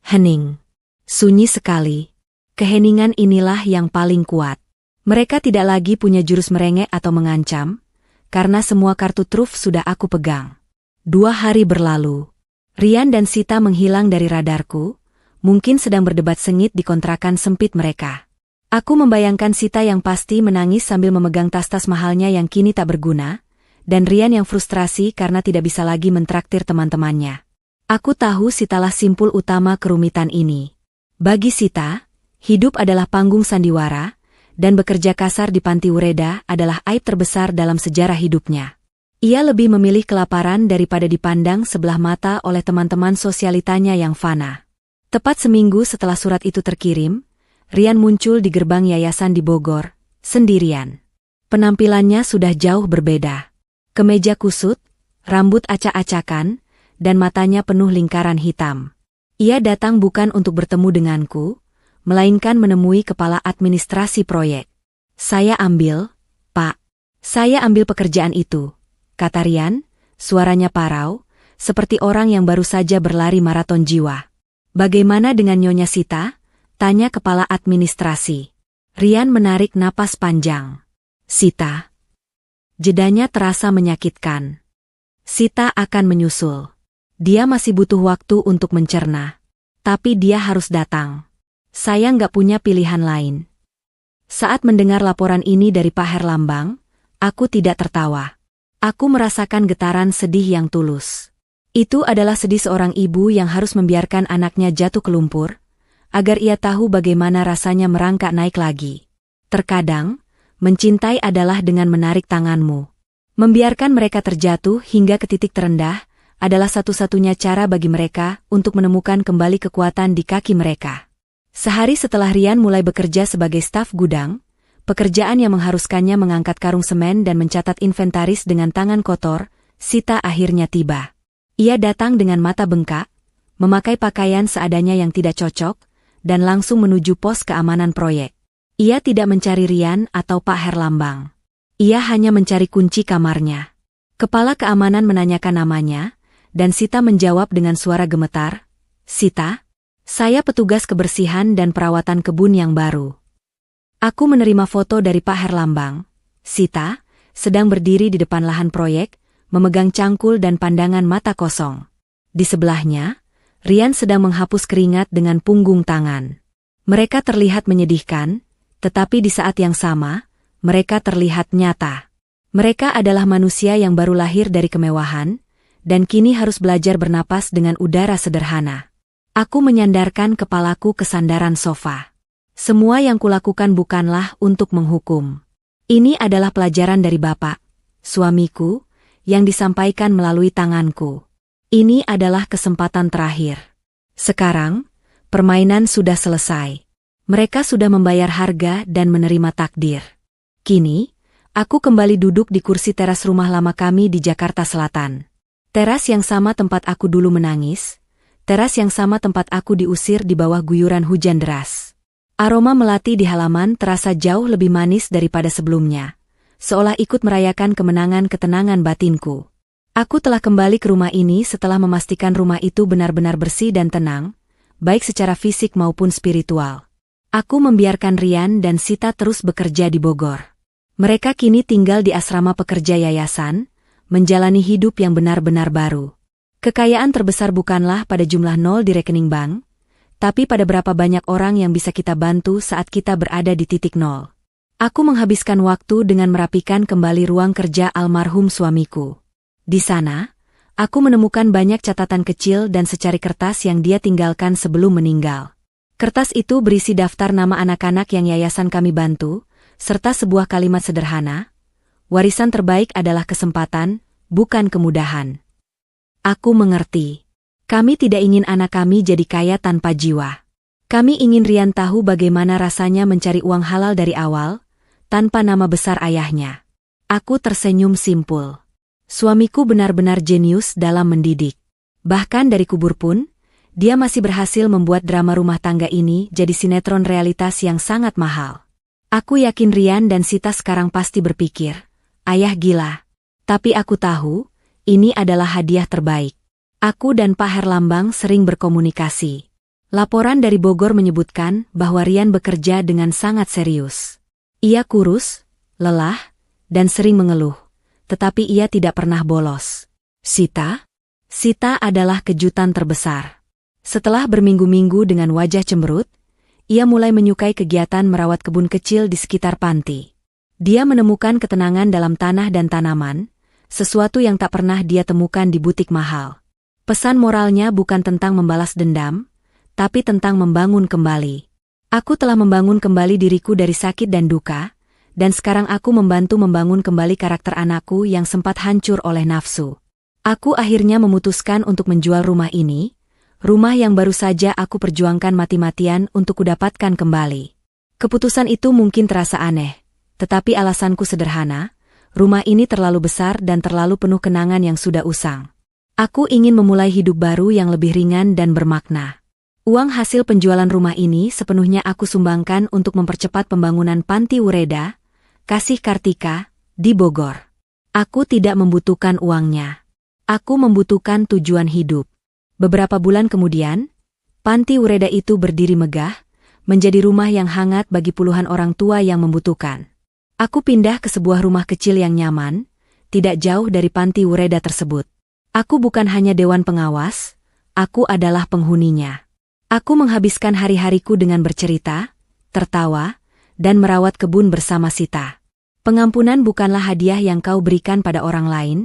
Hening. Sunyi sekali. Keheningan inilah yang paling kuat. Mereka tidak lagi punya jurus merengek atau mengancam, karena semua kartu truf sudah aku pegang. 2 hari berlalu. Rian dan Sita menghilang dari radarku, mungkin sedang berdebat sengit di kontrakan sempit mereka. Aku membayangkan Sita yang pasti menangis sambil memegang tas-tas mahalnya yang kini tak berguna, dan Rian yang frustrasi karena tidak bisa lagi mentraktir teman-temannya. Aku tahu Sitalah simpul utama kerumitan ini. Bagi Sita, hidup adalah panggung sandiwara, dan bekerja kasar di panti Ureda adalah aib terbesar dalam sejarah hidupnya. Ia lebih memilih kelaparan daripada dipandang sebelah mata oleh teman-teman sosialitanya yang fana. Tepat seminggu setelah surat itu terkirim, Rian muncul di gerbang yayasan di Bogor, sendirian. Penampilannya sudah jauh berbeda. Kemeja kusut, rambut acak-acakan, dan matanya penuh lingkaran hitam. Ia datang bukan untuk bertemu denganku, melainkan menemui kepala administrasi proyek. "Saya ambil, Pak. Saya ambil pekerjaan itu," kata Rian, suaranya parau, seperti orang yang baru saja berlari maraton jiwa. "Bagaimana dengan Nyonya Sita?" tanya kepala administrasi. Rian menarik napas panjang. "Sita." Jedanya terasa menyakitkan. Sita akan menyusul. Dia masih butuh waktu untuk mencerna. Tapi dia harus datang. Saya nggak punya pilihan lain. Saat mendengar laporan ini dari Pak Herlambang, aku tidak tertawa. Aku merasakan getaran sedih yang tulus. Itu adalah sedih seorang ibu yang harus membiarkan anaknya jatuh ke lumpur, agar ia tahu bagaimana rasanya merangkak naik lagi. Terkadang, mencintai adalah dengan menarik tanganmu. Membiarkan mereka terjatuh hingga ke titik terendah adalah satu-satunya cara bagi mereka untuk menemukan kembali kekuatan di kaki mereka. Sehari setelah Rian mulai bekerja sebagai staf gudang, pekerjaan yang mengharuskannya mengangkat karung semen dan mencatat inventaris dengan tangan kotor, Sita akhirnya tiba. Ia datang dengan mata bengkak, memakai pakaian seadanya yang tidak cocok, dan langsung menuju pos keamanan proyek. Ia tidak mencari Rian atau Pak Herlambang. Ia hanya mencari kunci kamarnya. Kepala keamanan menanyakan namanya, dan Sita menjawab dengan suara gemetar, "Sita? Saya petugas kebersihan dan perawatan kebun yang baru." Aku menerima foto dari Pak Herlambang. Sita, sedang berdiri di depan lahan proyek, memegang cangkul dan pandangan mata kosong. Di sebelahnya, Rian sedang menghapus keringat dengan punggung tangan. Mereka terlihat menyedihkan, tetapi di saat yang sama, mereka terlihat nyata. Mereka adalah manusia yang baru lahir dari kemewahan, dan kini harus belajar bernapas dengan udara sederhana. Aku menyandarkan kepalaku ke sandaran sofa. Semua yang kulakukan bukanlah untuk menghukum. Ini adalah pelajaran dari Bapak, suamiku, yang disampaikan melalui tanganku. Ini adalah kesempatan terakhir. Sekarang, permainan sudah selesai. Mereka sudah membayar harga dan menerima takdir. Kini, aku kembali duduk di kursi teras rumah lama kami di Jakarta Selatan. Teras yang sama tempat aku dulu menangis, teras yang sama tempat aku diusir di bawah guyuran hujan deras. Aroma melati di halaman terasa jauh lebih manis daripada sebelumnya, seolah ikut merayakan kemenangan ketenangan batinku. Aku telah kembali ke rumah ini setelah memastikan rumah itu benar-benar bersih dan tenang, baik secara fisik maupun spiritual. Aku membiarkan Rian dan Sita terus bekerja di Bogor. Mereka kini tinggal di asrama pekerja yayasan, menjalani hidup yang benar-benar baru. Kekayaan terbesar bukanlah pada jumlah nol di rekening bank, tapi pada berapa banyak orang yang bisa kita bantu saat kita berada di titik nol. Aku menghabiskan waktu dengan merapikan kembali ruang kerja almarhum suamiku. Di sana, aku menemukan banyak catatan kecil dan secari kertas yang dia tinggalkan sebelum meninggal. Kertas itu berisi daftar nama anak-anak yang yayasan kami bantu, serta sebuah kalimat sederhana, "Warisan terbaik adalah kesempatan, bukan kemudahan." Aku mengerti. Kami tidak ingin anak kami jadi kaya tanpa jiwa. Kami ingin Rian tahu bagaimana rasanya mencari uang halal dari awal, tanpa nama besar ayahnya. Aku tersenyum simpul. Suamiku benar-benar jenius dalam mendidik. Bahkan dari kubur pun, dia masih berhasil membuat drama rumah tangga ini jadi sinetron realitas yang sangat mahal. Aku yakin Rian dan Sita sekarang pasti berpikir, "Ayah gila." Tapi aku tahu, ini adalah hadiah terbaik. Aku dan Pak Herlambang sering berkomunikasi. Laporan dari Bogor menyebutkan bahwa Rian bekerja dengan sangat serius. Ia kurus, lelah, dan sering mengeluh, tetapi ia tidak pernah bolos. Sita adalah kejutan terbesar. Setelah berminggu-minggu dengan wajah cemberut, ia mulai menyukai kegiatan merawat kebun kecil di sekitar panti. Dia menemukan ketenangan dalam tanah dan tanaman, sesuatu yang tak pernah dia temukan di butik mahal. Pesan moralnya bukan tentang membalas dendam, tapi tentang membangun kembali. Aku telah membangun kembali diriku dari sakit dan duka, dan sekarang aku membantu membangun kembali karakter anakku yang sempat hancur oleh nafsu. Aku akhirnya memutuskan untuk menjual rumah ini, rumah yang baru saja aku perjuangkan mati-matian untuk kudapatkan kembali. Keputusan itu mungkin terasa aneh, tetapi alasanku sederhana, rumah ini terlalu besar dan terlalu penuh kenangan yang sudah usang. Aku ingin memulai hidup baru yang lebih ringan dan bermakna. Uang hasil penjualan rumah ini sepenuhnya aku sumbangkan untuk mempercepat pembangunan Panti Wureda, Kasih Kartika, di Bogor. Aku tidak membutuhkan uangnya. Aku membutuhkan tujuan hidup. Beberapa bulan kemudian, Panti Wureda itu berdiri megah, menjadi rumah yang hangat bagi puluhan orang tua yang membutuhkan. Aku pindah ke sebuah rumah kecil yang nyaman, tidak jauh dari Panti Wureda tersebut. Aku bukan hanya dewan pengawas, aku adalah penghuninya. Aku menghabiskan hari-hariku dengan bercerita, tertawa, dan merawat kebun bersama Sita. Pengampunan bukanlah hadiah yang kau berikan pada orang lain,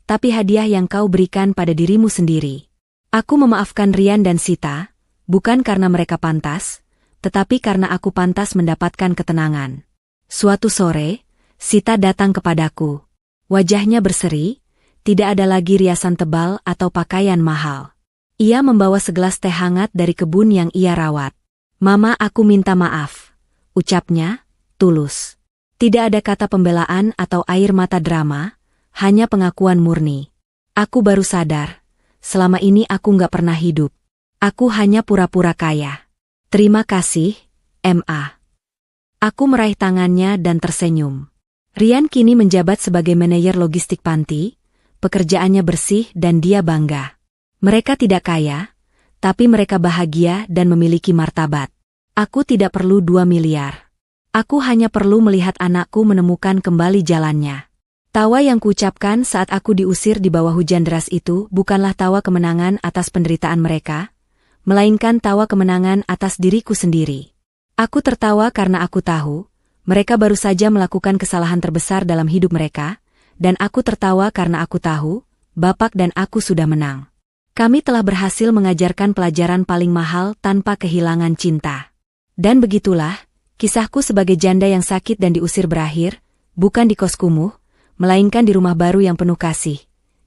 tapi hadiah yang kau berikan pada dirimu sendiri. Aku memaafkan Rian dan Sita, bukan karena mereka pantas, tetapi karena aku pantas mendapatkan ketenangan. Suatu sore, Sita datang kepadaku. Wajahnya berseri, tidak ada lagi riasan tebal atau pakaian mahal. Ia membawa segelas teh hangat dari kebun yang ia rawat. "Mama, aku minta maaf," ucapnya, tulus. Tidak ada kata pembelaan atau air mata drama, hanya pengakuan murni. "Aku baru sadar, selama ini aku nggak pernah hidup. Aku hanya pura-pura kaya. Terima kasih, Ma." Aku meraih tangannya dan tersenyum. Rian kini menjabat sebagai manajer logistik panti, pekerjaannya bersih dan dia bangga. Mereka tidak kaya, tapi mereka bahagia dan memiliki martabat. Aku tidak perlu 2 miliar. Aku hanya perlu melihat anakku menemukan kembali jalannya. Tawa yang kuucapkan saat aku diusir di bawah hujan deras itu bukanlah tawa kemenangan atas penderitaan mereka, melainkan tawa kemenangan atas diriku sendiri. Aku tertawa karena aku tahu, mereka baru saja melakukan kesalahan terbesar dalam hidup mereka, dan aku tertawa karena aku tahu, Bapak dan aku sudah menang. Kami telah berhasil mengajarkan pelajaran paling mahal tanpa kehilangan cinta. Dan begitulah, kisahku sebagai janda yang sakit dan diusir berakhir, bukan di kos kumuh, melainkan di rumah baru yang penuh kasih,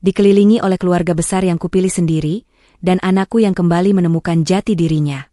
dikelilingi oleh keluarga besar yang kupilih sendiri, dan anakku yang kembali menemukan jati dirinya.